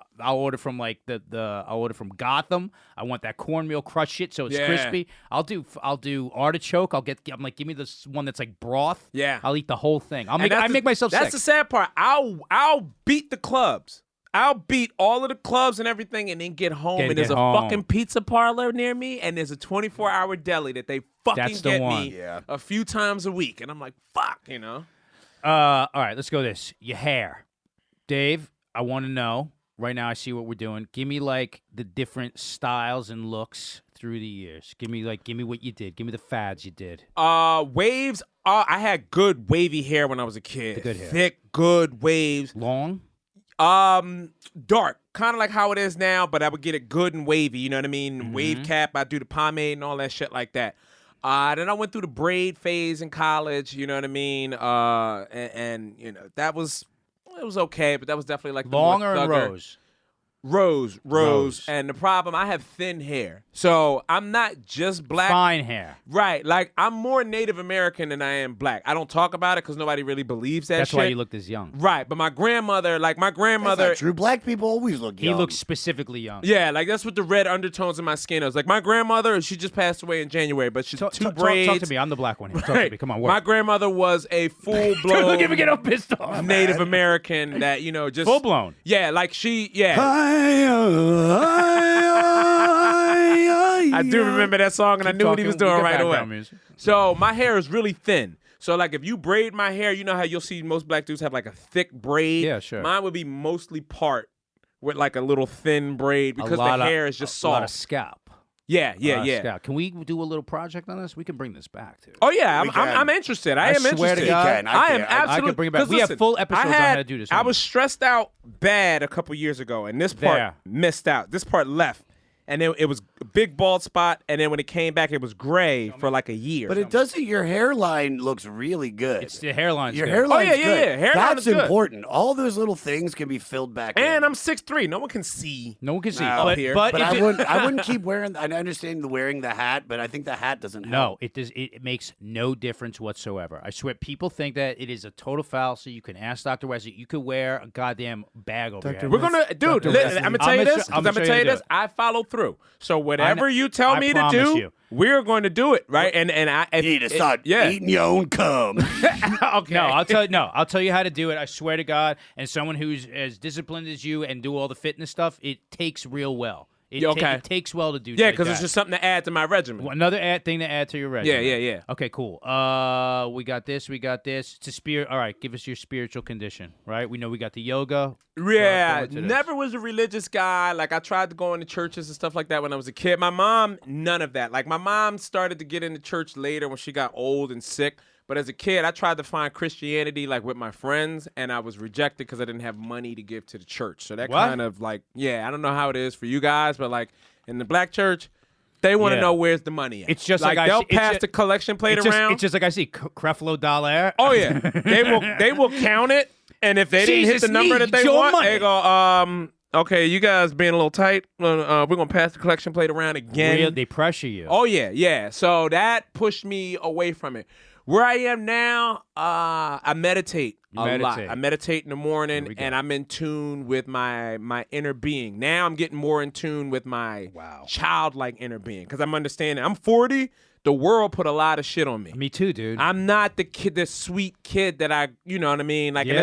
like I'll order from Gotham. I want that cornmeal crust shit so it's crispy. I'll do artichoke. I'm like, give me this one that's like broth. Yeah. I'll eat the whole thing. I make myself sick. That's the sad part. I'll beat the clubs. I'll beat all of the clubs and everything and then get home and there's a fucking pizza parlor near me and there's a 24-hour deli that they fucking get me a few times a week. And I'm like, fuck, you know? All right, let's go this. Your hair. Dave, I want to know. Right now I see what we're doing. Give me like the different styles and looks through the years. Give me what you did. Give me the fads you did. Waves. I had good wavy hair when I was a kid. The good hair. Thick, good waves. Long? Dark, kind of like how it is now, but I would get it good and wavy. You know what I mean? Mm-hmm. Wave cap. I do the pomade and all that shit like that. Then I went through the braid phase in college. You know what I mean? And you know it was okay, but that was definitely like longer and rose. Rose. And the problem, I have thin hair. So I'm not just black. Fine hair. Right. Like, I'm more Native American than I am black. I don't talk about it because nobody really believes that That's shit. why you looked as young. Right. But my grandmother. That's not true. Black people always look young. He looks specifically young. Yeah, like that's what the red undertones in my skin is. Like my grandmother, she just passed away in January, but she's two braids. Talk to me. I'm the black one here. Talk to me. Come on, work. My grandmother was a full-blown Look at me get all pissed off. Native American that, you know, just... Full-blown. Yeah, like I do remember that song, and I knew what he was doing right away. So my hair is really thin. So like if you braid my hair, you know how you'll see most black dudes have like a thick braid? Yeah, sure. Mine would be mostly part with like a little thin braid because the hair is just soft. A lot of scalp. Yeah. Scalp. Can we do a little project on this? We can bring this back, too. Oh, yeah. I'm interested. I am swear interested. To God, I am absolutely. I can bring it back. We have full episodes on how to do this. I was stressed out bad a couple years ago, and this part missed out. This part left. And then it was a big bald spot, and then when it came back, it was gray for like a year. But it doesn't. Your hairline looks really good. It's the hairline's Your good. hairline's good. Yeah. Hairline That's is good. important. All those little things can be filled back and in. I'm 6'3". No one can see. No one can see. No. But I wouldn't keep wearing. I understand wearing the hat, but I think the hat doesn't help. No, it does. It makes no difference whatsoever. I swear, people think that it is a total fallacy. You can ask Dr. Wesley. You could wear a goddamn bag over your head. We're gonna, dude. I'm gonna tell you this. I follow through. through. So whatever you tell I me to promise do, you. we're going to do it, right? And You need to start eating your own cum. Okay. No, I'll tell you how to do it. I swear to God. And someone who's as disciplined as you and do all the fitness stuff, it takes real well. It takes well to do. Yeah, because because it's just something to add to my regimen. another thing to add to your regimen. Yeah. Okay, cool. We got this. It's a spirit. All right, give us your spiritual condition. Right. We know we got the yoga. Yeah, Go into this. never was a religious guy. Like, I tried to go into churches and stuff like that when I was a kid. My mom, none of that. Like, my mom started to get into church later when she got old and sick. But as a kid, I tried to find Christianity, like, with my friends, and I was rejected because I didn't have money to give to the church. So that kind of, like, I don't know how it is for you guys, but, like, in the black church, they want to know where's the money at. It's just like I they'll see- pass the collection plate around. It's just like I see Creflo Dollar. Oh yeah, they will count it, and if they didn't hit Jesus, the number that they your want, money. they go, okay, you guys being a little tight. We're gonna pass the collection plate around again. They pressure you. Oh yeah. So that pushed me away from it. Where I am now, I meditate a lot. I meditate in the morning, and I'm in tune with my inner being. Now I'm getting more in tune with my childlike inner being because I'm understanding. I'm 40. The world put a lot of shit on me. Me too, dude. I'm not the sweet kid that you know what I mean? Like, and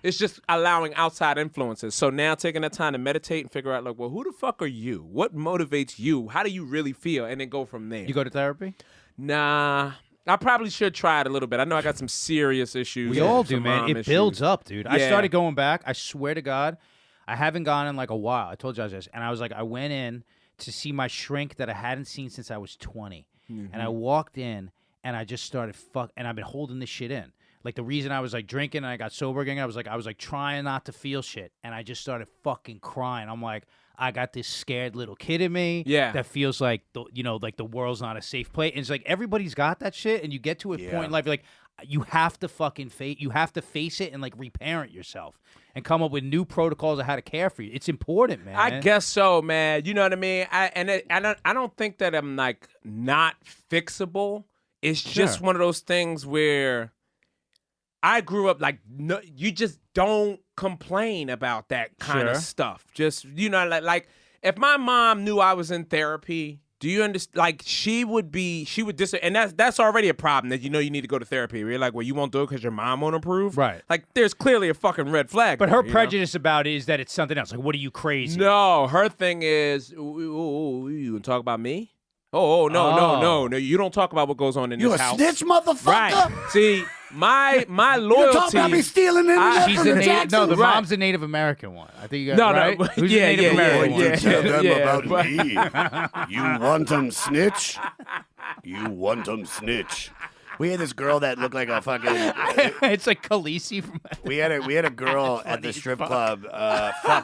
it's just allowing outside influences. So now taking the time to meditate and figure out, like, well, who the fuck are you? What motivates you? How do you really feel? And then go from there. You go to therapy? Nah. I probably should try it a little bit. I know I got some serious issues. We all do, man. It builds up, dude. I Yeah. started going back. I swear to God, I haven't gone in like a while. I told you guys this. And I was like, I went in to see my shrink that I hadn't seen since I was 20. And I walked in and I just started and I've been holding this shit in. Like, the reason I was like drinking and I got sober again, I was like trying not to feel shit. And I just started fucking crying. I'm like, I got this scared little kid in me that feels like the world's not a safe place. And it's like everybody's got that shit, and you get to a point in life, you're like, you have to fucking face it and like reparent yourself and come up with new protocols of how to care for you. It's important, man. I guess so, man. You know what I mean? I don't think that I'm like not fixable. It's just one of those things where I grew up like, no, you just don't complain about that kind of stuff. Just, like if my mom knew I was in therapy, do you understand? Like, she would and that's already a problem that you need to go to therapy. You're like, well, you won't do it because your mom won't approve? Right. Like, there's clearly a fucking red flag. But there, her prejudice about it is that it's something else. Like, what are you, crazy? No, her thing is, you gonna talk about me? No. You don't talk about what goes on in this house. You a snitch, motherfucker? Right. See, my loyalty. You talk about me stealing it She's from a the native. Jacksons? No, the mom's a Native American one. I think you got right. No. Who's the Native American one? You tell them about me. You want 'em snitch? You want 'em snitch? We had this girl that looked like a fucking. It's like Khaleesi from. We had a girl at the strip club.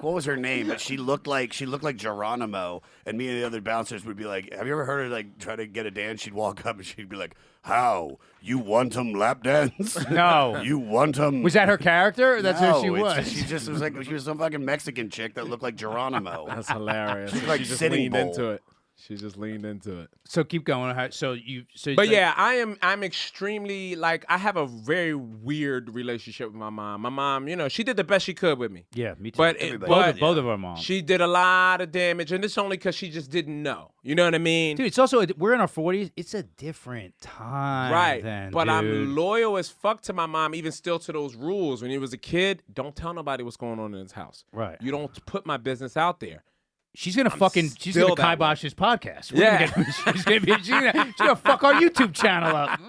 What was her name? But she looked like Geronimo. And me and the other bouncers would be like, "Have you ever heard her like try to get a dance?" She'd walk up and she'd be like, "How? You want 'em lap dance? No. You want 'em?" Was that her character? That's No, who she was. She just was like she was some fucking Mexican chick that looked like Geronimo. That's hilarious. like she just Sitting leaned Bull. into it. She just leaned into it. So keep going. But yeah, I'm extremely like I have a very weird relationship with my mom. My mom, she did the best she could with me. Yeah, me too. But both of our moms. She did a lot of damage, and it's only because she just didn't know. You know what I mean? Dude, it's also we're in our 40s. It's a different time, Right. then, but dude. I'm loyal as fuck to my mom, even still to those rules. When he was a kid, don't tell nobody what's going on in his house. Right. You don't put my business out there. She's gonna she's still gonna that kibosh this podcast. She's gonna fuck our YouTube channel up.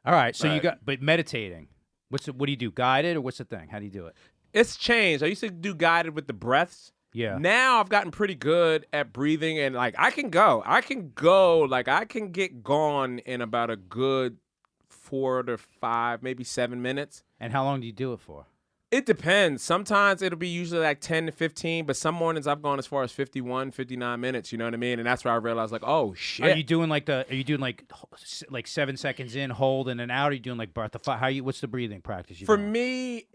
All right, so but meditating. What do you do? Guided or what's the thing? How do you do it? It's changed. I used to do guided with the breaths. Yeah. Now I've gotten pretty good at breathing, and like I can get gone in about a good 4 to 5, maybe 7 minutes. And how long do you do it for? It depends. Sometimes it'll be usually like 10 to 15, but some mornings I've gone as far as 51, 59 minutes, you know what I mean? And that's where I realized, like, oh, shit. Are you doing like 7 seconds in, hold, and then out? Or are you doing like breath of fire? What's the breathing practice you For doing? me,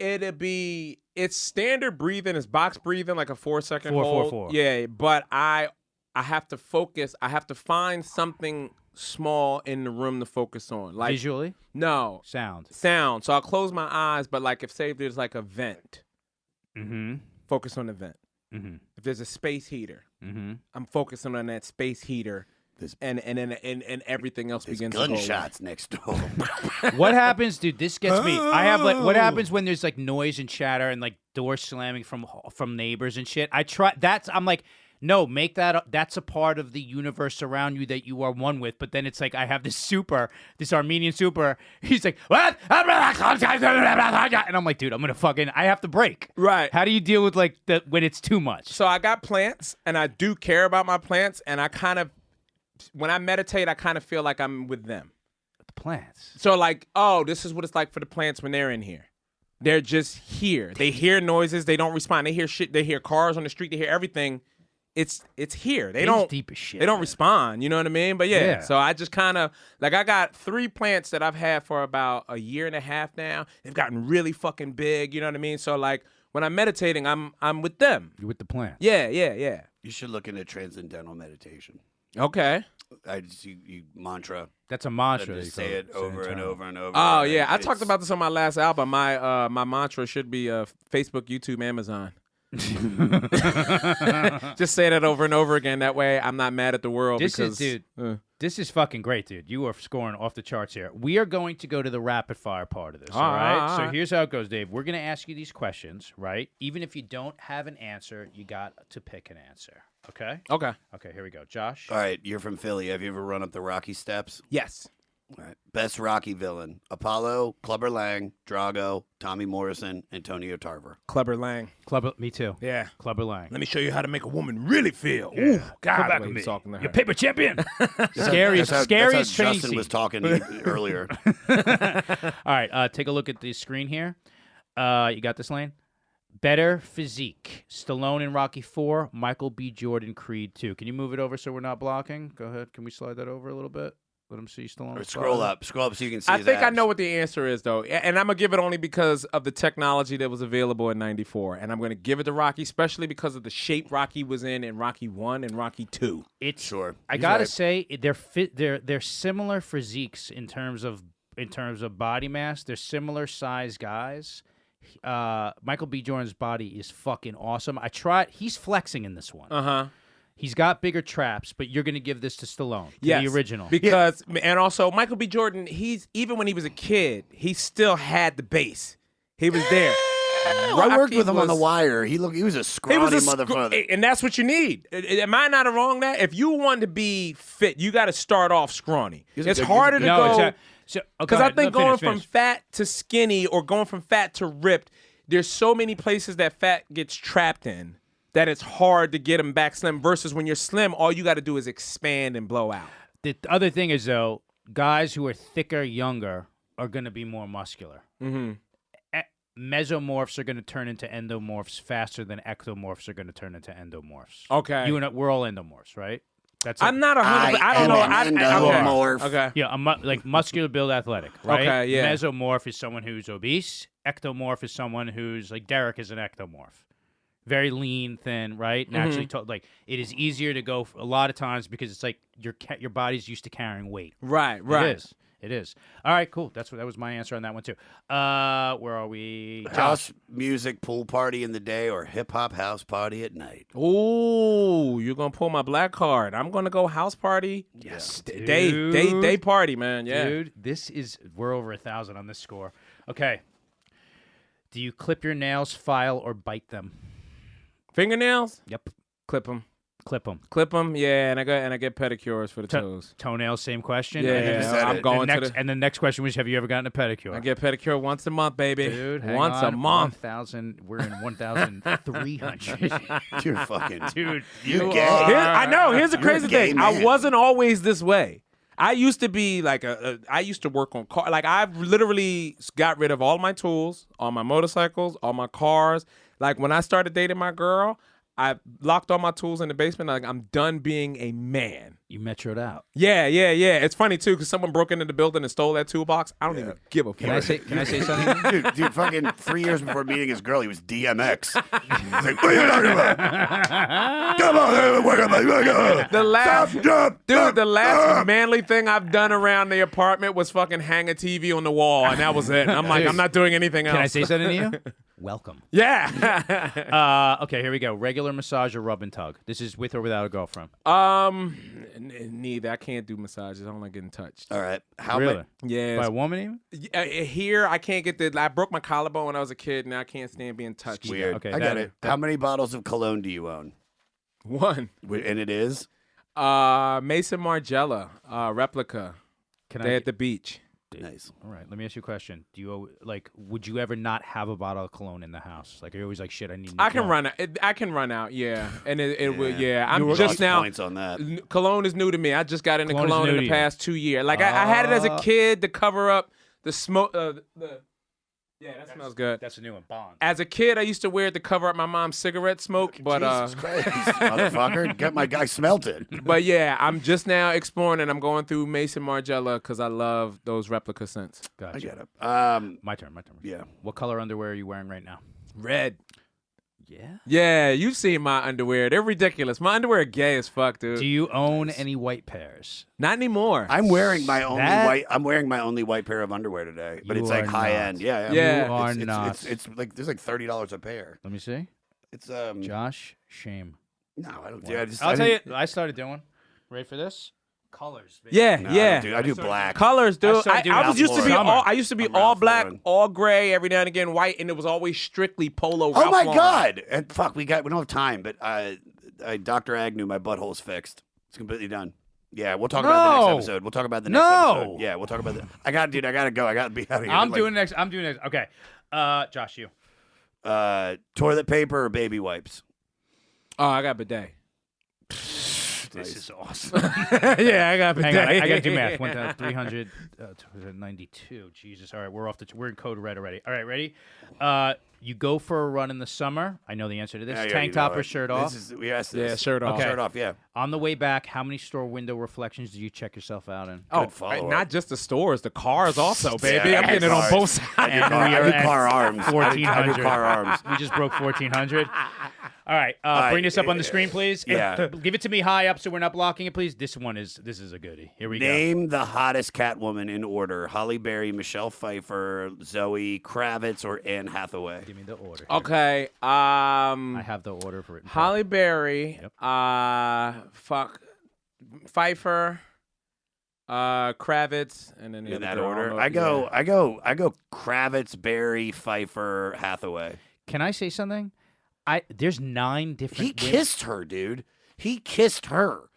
it's standard breathing, it's box breathing, like a 4-second 4, hold. 4, 4. Yeah, but I have to focus. I have to find something small in the room to focus on. Like visually? No. Sound. So I'll close my eyes, but like if say there's like a vent, focus on the vent. if there's a space heater, I'm focusing on that space heater, and everything else begins to go away. Gunshots next door. What happens, dude? This gets me. I have like, what happens when there's like noise and chatter and like doors slamming from neighbors and shit? I'm like, no, make that. That's a part of the universe around you that you are one with. But then it's like I have this Armenian super. He's like, what? And I'm like, dude, I'm gonna fucking. I have to break. Right. How do you deal with like when it's too much? So I got plants, and I do care about my plants, and I kind of, when I meditate, I kind of feel like I'm with them. The plants. So like, oh, this is what it's like for the plants when they're in here. They're just here. They hear noises. They don't respond. They hear shit. They hear cars on the street. They hear everything. It's here. They don't deep as shit. They don't respond. You know what I mean? But yeah. So I just kind of like, I got 3 plants that I've had for about a year and a half now. They've gotten really fucking big. You know what I mean? So like when I'm meditating, I'm with them. You're with the plant. Yeah. You should look into transcendental meditation. Okay. You mantra. That's a mantra. Just say it over and over and over. Oh yeah, I talked about this on my last album. My mantra should be Facebook, YouTube, Amazon. Just say that over and over again. That way, I'm not mad at the world. This is fucking great, dude. You are scoring off the charts here. We are going to go to the rapid fire part of this. All right. So here's how it goes, Dave. We're going to ask you these questions, right? Even if you don't have an answer, you got to pick an answer. Okay. Okay. Here we go. Josh. All right, you're from Philly. Have you ever run up the Rocky Steps? Yes. All right. Best Rocky villain: Apollo, Clubber Lang, Drago, Tommy Morrison, Antonio Tarver. Clubber Lang. Me too. Yeah. Clubber Lang. Let me show you how to make a woman really feel. Yeah. Ooh, God, come back with me. Talking to her. You're paper champion. Scariest training Justin scene. was talking earlier. All right. Take a look at the screen here. You got this, Lane? Better physique: Stallone in Rocky 4, Michael B. Jordan, Creed 2. Can you move it over so we're not blocking? Go ahead. Can we slide that over a little bit? Let him see Stallone. Or scroll up so you can see. I think I know what the answer is, though, and I'm gonna give it only because of the technology that was available in '94, and I'm gonna give it to Rocky, especially because of the shape Rocky was in Rocky 1 and Rocky 2. It's sure. I gotta say they're similar physiques in terms of body mass. They're similar size guys. Michael B. Jordan's body is fucking awesome. He's flexing in this one. He's got bigger traps, but you're going to give this to Stallone, the original. Because, and also, Michael B. Jordan, even when he was a kid, he still had the base. He was there. I worked with him on The Wire. He was a scrawny motherfucker. And that's what you need. Am I not wrong that? If you want to be fit, you got to start off scrawny. It's harder to go. Because I think going from fat to skinny or going from fat to ripped, there's so many places that fat gets trapped in that it's hard to get them back slim versus when you're slim, all you got to do is expand and blow out. The other thing is, though, guys who are thicker, younger, are going to be more muscular. Mm-hmm. Mesomorphs are going to turn into endomorphs faster than ectomorphs are going to turn into endomorphs. Okay. We're all endomorphs, right? I'm not 100%. I don't know. Endomorph. Okay. Yeah, like muscular build athletic, right? Okay, yeah. Mesomorph is someone who's obese. Ectomorph is someone who's like Derek is an ectomorph. Very lean, thin, right? Naturally, like it is easier to go a lot of times because it's like your body's used to carrying weight. Right. It is. All right, cool. That was my answer on that one too. Where are we? House music pool party in the day or hip hop house party at night? Oh, you're gonna pull my black card. I'm gonna go house party. Yes, day party, man. Yeah, dude. We're over 1,000 on this score. Okay. Do you clip your nails, file, or bite them? Fingernails? Yep. Clip them. Clip them. Yeah, and I get pedicures for the toes. Toenails, same question. Yeah, I'm going to and the next question was, have you ever gotten a pedicure? I get pedicure once a month, baby. Dude, once a month. 1,000. We're in 1,300. You're fucking dude. You're gay. I know. Here's the crazy gay thing. man. I wasn't always this way. I used to be like I used to work on car. Like I've literally got rid of all my tools, all my motorcycles, all my cars. Like when I started dating my girl, I locked all my tools in the basement. Like I'm done being a man. You metroed out. Yeah. It's funny too because someone broke into the building and stole that toolbox. I don't even give a fuck. Can I say something? Dude, fucking 3 years before meeting his girl, he was DMX. He's like, what are you talking about? Come on, The last manly thing I've done around the apartment was fucking hang a TV on the wall, and that was it. And I'm like, I'm not doing anything else. Can I say something to you? Welcome. Yeah. Okay, here we go. Regular massage or rub and tug. This is with or without a girlfriend. Neither. I can't do massages. I don't like getting touched. All right. How Really? much? Yeah. By a woman even? Here, I can't get the. I broke my collarbone when I was a kid, and I can't stand being touched. Weird. Okay, I get it. How many bottles of cologne do you own? One. And it is? Mason Margiela, replica. Can Day at the beach. Nice. All right, let me ask you a question. Do you would you ever not have a bottle of cologne in the house? Like, are you always like, shit, I need. I can run out. I can run out. Yeah, and it will. Yeah, I'm You just lost now. points on that. Cologne is new to me. I just got into Cologne is cologne new in to the you. past 2 years. Like I had it as a kid to cover up the smoke. Yeah, that smells good. That's a new one. Bond. As a kid, I used to wear it to cover up my mom's cigarette smoke, but Jesus Christ, motherfucker. Get my guy smelt it. but yeah, I'm just now exploring and I'm going through Mason Margiela because I love those replica scents. Gotcha. I get it. My turn. Yeah. What color underwear are you wearing right now? Red. Yeah. Yeah, you've seen my underwear. They're ridiculous. My underwear are gay as fuck, dude. Do you own any white pairs? Not anymore. I'm wearing my only That- white. I'm wearing my only white pair of underwear today, but You it's like are high not. end. Yeah, Yeah. You are it's, not. It's like there's like $30 a pair. Let me see. It's Josh, shame. No, I don't. Yeah, I'll tell you. I started doing. Ready for this? Colors. Baby. yeah, No, yeah. I do black. Colors, dude. started doing I was used to be Ralph all. Lauren. I used to be I'm all Ralph black, Lauren. all gray, every now and again white, and it was always strictly polo. Oh Ralph my Lauren. God! And fuck, we don't have time, but Dr. Agnew, my butthole's fixed. It's completely done. Yeah, we'll talk about the No. next episode. We'll talk about the next No. episode. Yeah, we'll talk about that. I gotta go. I gotta be out of here. I'm doing next. Okay. Josh, you. Toilet paper or baby wipes. Oh, I got bidet. This is awesome. Yeah, I got bidet. Hang on, I gotta do math. 392. Jesus. All right, we're in code red already. All right, ready? You go for a run in the summer. I know the answer to this. Yeah, you Tank know top or it. shirt off. We asked this. Yeah, shirt off. Okay. Shirt off. Yeah. On the way back, how many store window reflections do you check yourself out in? Oh, follow-up. not just the stores, the cars also, baby. Yeah, I'm getting it on cars. both sides. And I we are do at car arms. I do 1,400. car arms. We just broke 1,400. All right, bring this up on the screen, please. Yeah. Give it to me high up so we're not blocking it, please. This is a goodie. Here we go. Name the hottest Catwoman in order: Halle Berry, Michelle Pfeiffer, Zoe Kravitz, or Anne Hathaway. Give me the order. Okay. I have the order for it. Halle Berry. Yep. Pfeiffer. Kravitz, and then the In other that girl, order, I don't I know. go Kravitz, Berry, Pfeiffer, Hathaway. Can I say something? There's 9 different. He women- kissed her, dude. He kissed her.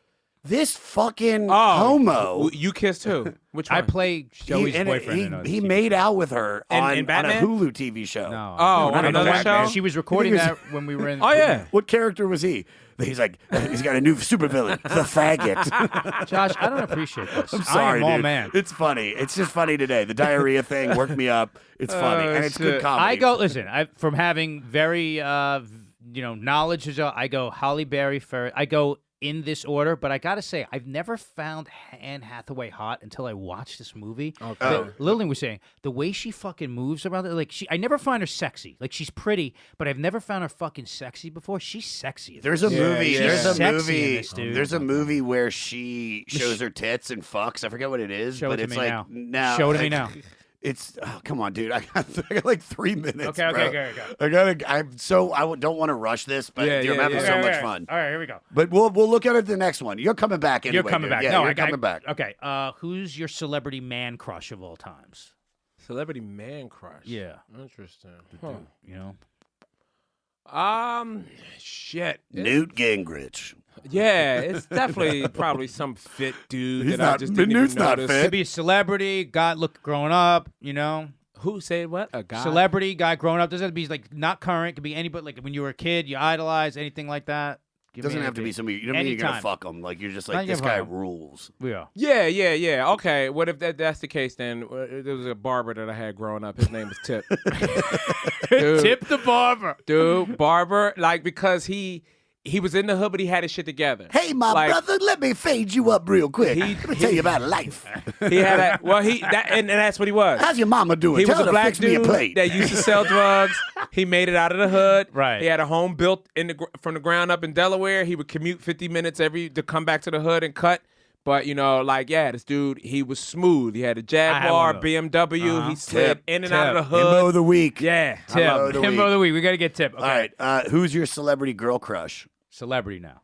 This fucking Oh, homo. You kissed who? Which one? I play Joey's boyfriend. He made out with her In on a Batman? Hulu TV show. No. Oh, on another Batman. show? She was recording I think that when we were in. Oh yeah. What character was he? He's like, he's got a new supervillain, the faggot. Josh, I don't appreciate this. I'm sorry, I am all dude. man. It's funny. It's just funny today. The diarrhea thing worked me up. It's funny, and it's good shit. comedy. I go listen. From having very knowledge. I go Halle Berry first. I go in this order, but I gotta say I've never found Anne Hathaway hot until I watched this movie. Okay. Lillian was saying the way she fucking moves around it, like I never find her sexy. Like she's pretty, but I've never found her fucking sexy before. She's sexy. as There's a movie. yeah. There's a She's sexy in movie. this, dude. There's a movie where she shows her tits and fucks. I forget what it is, Show but it to it's me like now. Show it to me now. It's come on, dude. I got like 3 minutes. Okay, bro. go. I don't want to rush this, but Yeah, dude, I'm yeah, having yeah. so much fun. All right, here we go. But we'll look at it the next one. You're coming back anyway. You're coming dude. back. Yeah, No, you're coming back. Okay. Who's your celebrity man crush of all times? Celebrity man crush. Yeah. Interesting. Huh. You know. Shit. Newt Gingrich. Yeah, it's definitely probably some fit dude He's that I not- just didn't Newt's even not notice. fit. Could be a celebrity, guy growing up, you know. Who said what? A guy. Celebrity, guy growing up. Doesn't have to be like not current. Could be anybody, like when you were a kid, you idolized, anything like that. Give me Doesn't have to be anything. somebody. You don't mean you're gonna Anytime. fuck him. Like you're just Not like this gonna guy fuck 'em. rules. Yeah. Yeah. Okay. What if that's the case? Then there was a barber that I had growing up. His name was Tip. Dude, Tip the barber. dude, barber. Like because he he was in the hood, but he had his shit together. Hey, my Like, brother, let me fade you up real quick. Let me tell you about life. He had and that's what he was. How's your mama doing? He Tell was her a to black fix me a dude plate. that used to sell drugs. He made it out of the hood. Right. He had a home built from the ground up in Delaware. He would commute 50 minutes to come back to the hood and cut. But, this dude, he was smooth. He had a Jaguar, BMW. He slid in and out of the hood. Himbo of the week. Yeah. Tip. Himbo of the Himbo of the week. We got to get Tip. Okay. All right. Who's your celebrity girl crush? Celebrity now.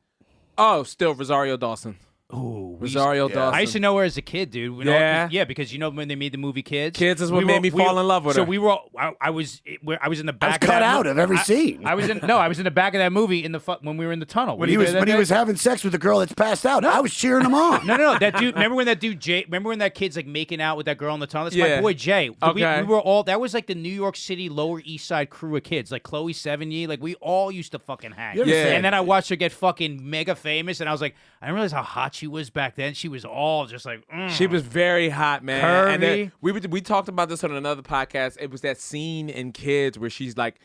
Oh, still Rosario Dawson. Ooh, Rosario Dawson. I used to know her as a kid, dude. Because when they made the movie Kids. Kids is what made me fall in love with her. So we were. I was in the back. cut out of every scene. I was in the back of that movie when we were in the tunnel. When he was having sex with the girl that's passed out, I was cheering him on. No. That dude. Remember when that dude Jay? Remember when that kid's like making out with that girl in the tunnel? That's my boy Jay. Okay. We were all. That was like the New York City Lower East Side crew of kids, like Chloe Sevigny. Like we all used to fucking hang. Yeah. And then I watched her get fucking mega famous, and I was like, I didn't realize how hot she was back then. She was all just like, She was very hot, man. Curvy. And then we talked about this on another podcast. It was that scene in Kids where she's like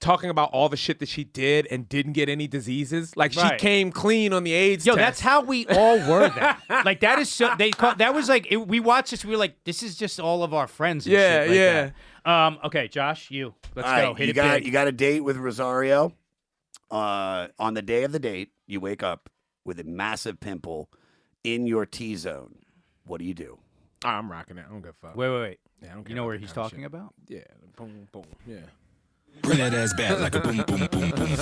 talking about all the shit that she did and didn't get any diseases. Like she came clean on the AIDS test. that's how we all were then. Like that is so. That was like we watched this. We were like, this is just all of our friends. And shit like that. Okay, Josh, let's All go. right, Hit it big. You got a date with Rosario. On the day of the date, you wake up with a massive pimple in your T-zone. What do you do? Oh, I'm rocking it. I don't give a fuck. Wait. Yeah, I don't care You know about where that he's kind of talking shit. about? Yeah. Boom, boom. Yeah. Bring that ass back like a boom, boom, boom, boom.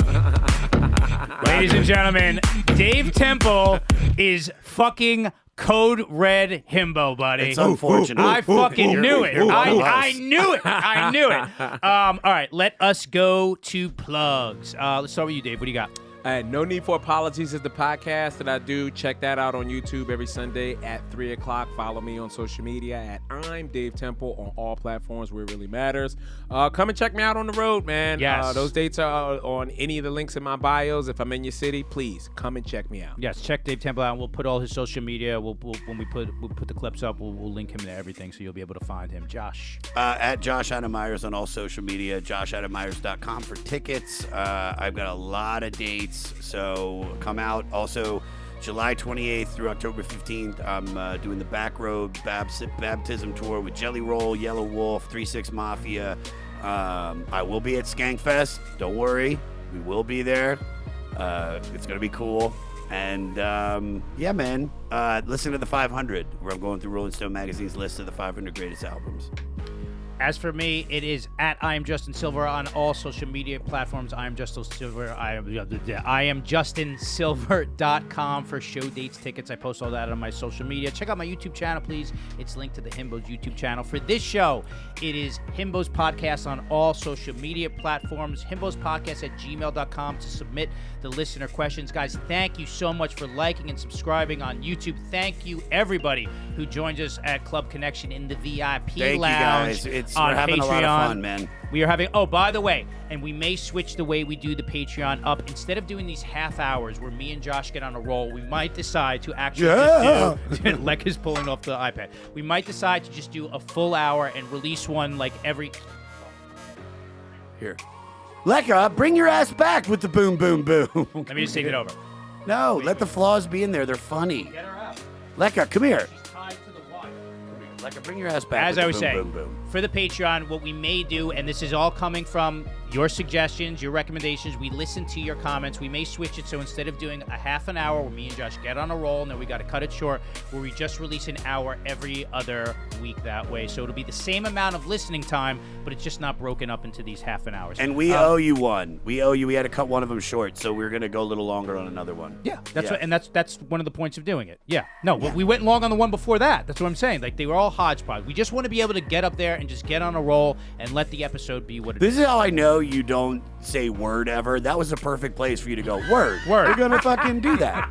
Ladies and gentlemen, Dave Temple is fucking code red himbo, buddy. It's unfortunate. I fucking knew it. You're one of I us. knew it. I knew it. All right, let us go to plugs. Let's start with you, Dave. What do you got? No Need for Apologies is the podcast that I do. Check that out on YouTube every Sunday at 3 o'clock. Follow me on social media at I'm Dave Temple on all platforms where it really matters. Come and check me out on the road, man. Yes. Those dates are on any of the links in my bios. If I'm in your city, please come and check me out. Yes, check Dave Temple out. And we'll put all his social media. We'll when we put the clips up, we'll link him to everything, so you'll be able to find him. Josh. At Josh Adam Myers on all social media. JoshAdamMyers.com for tickets. I've got a lot of dates. So come out. Also, July 28th through October 15th, I'm doing the Back Road Baptism Tour with Jelly Roll, Yellow Wolf, 3-6 Mafia. I will be at Skankfest. Don't worry. We will be there. It's going to be cool. And, yeah, man, listen to the 500, where I'm going through Rolling Stone Magazine's list of the 500 greatest albums. As for me, it is at I am Justin Silver on all social media platforms. I am Justin Silver. I am justinsilver.com for show dates, tickets. I post all that on my social media. Check out my YouTube channel, please. It's linked to the Himbos YouTube channel. For this show, it is Himbos Podcast on all social media platforms. himbospodcast@gmail.com to submit the listener questions. Guys, thank you so much for liking and subscribing on YouTube. Thank you, everybody who joins us at Club Connection in the VIP Thank Lounge. you, guys. On We're having Patreon. a lot of fun, man. We are having, by the way, and we may switch the way we do the Patreon up. Instead of doing these half hours where me and Josh get on a roll, we might decide to actually just do, Lek is pulling off the iPad. We might decide to just do a full hour and release one like every... Here. Lekka, bring your ass back with the boom, boom, boom. Let me just take it over. No, let the flaws be in there. They're funny. Get her out. Lekka, come here. She's tied to the wire. Lekka, bring your ass back As with I the was boom, saying, boom, boom. for the Patreon, what we may do, and this is all coming from your suggestions, your recommendations, we listen to your comments. We may switch it so instead of doing a half an hour where me and Josh get on a roll, and then we got to cut it short, where we just release an hour every other week that way. So it'll be the same amount of listening time, but it's just not broken up into these half an hours. And we owe you one. We owe you. We had to cut one of them short, so we're gonna go a little longer on another one. Yeah, that's one of the points of doing it. Yeah, no, we went long on the one before that. That's what I'm saying. Like they were all hodgepodge. We just want to be able to get up there and just get on a roll and let the episode be what it is. This is how I know you don't say word ever. That was the perfect place for you to go, word. Word. We're gonna fucking do that.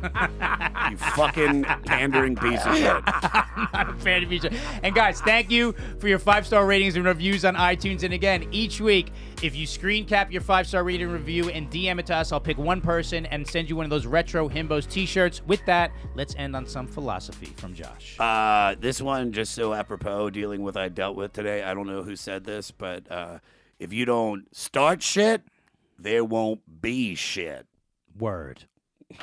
You fucking pandering piece of shit. I'm not a fan of each other. And guys, thank you for your 5-star ratings and reviews on iTunes. And again, each week, if you screen cap your 5-star rating review and DM it to us, I'll pick one person and send you one of those retro Himbos t-shirts. With that, let's end on some philosophy from Josh. This one, just so apropos, dealing with I dealt with today. I don't know who said this, but if you don't start shit, there won't be shit. Word.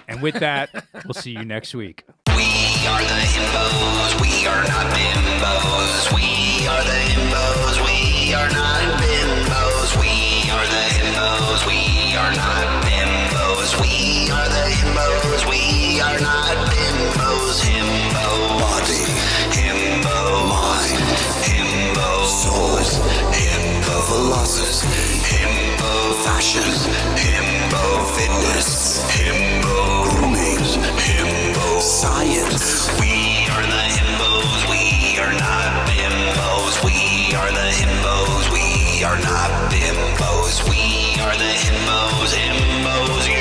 And with that, we'll see you next week. We are the himbos, we are not bimbos. We are the himbos, we are not bimbos. We are the himbos, we are not bimbos. We are the himbos, we are not bimbos. Himbo body, himbo mind, himbo souls, himbo philosophy, himbo fashion, himbo fitness, himbo grooming, himbo science. We are the himbos, we are not bimbos. We are the himbos, we are not bimbos. We are the himbos, himbos.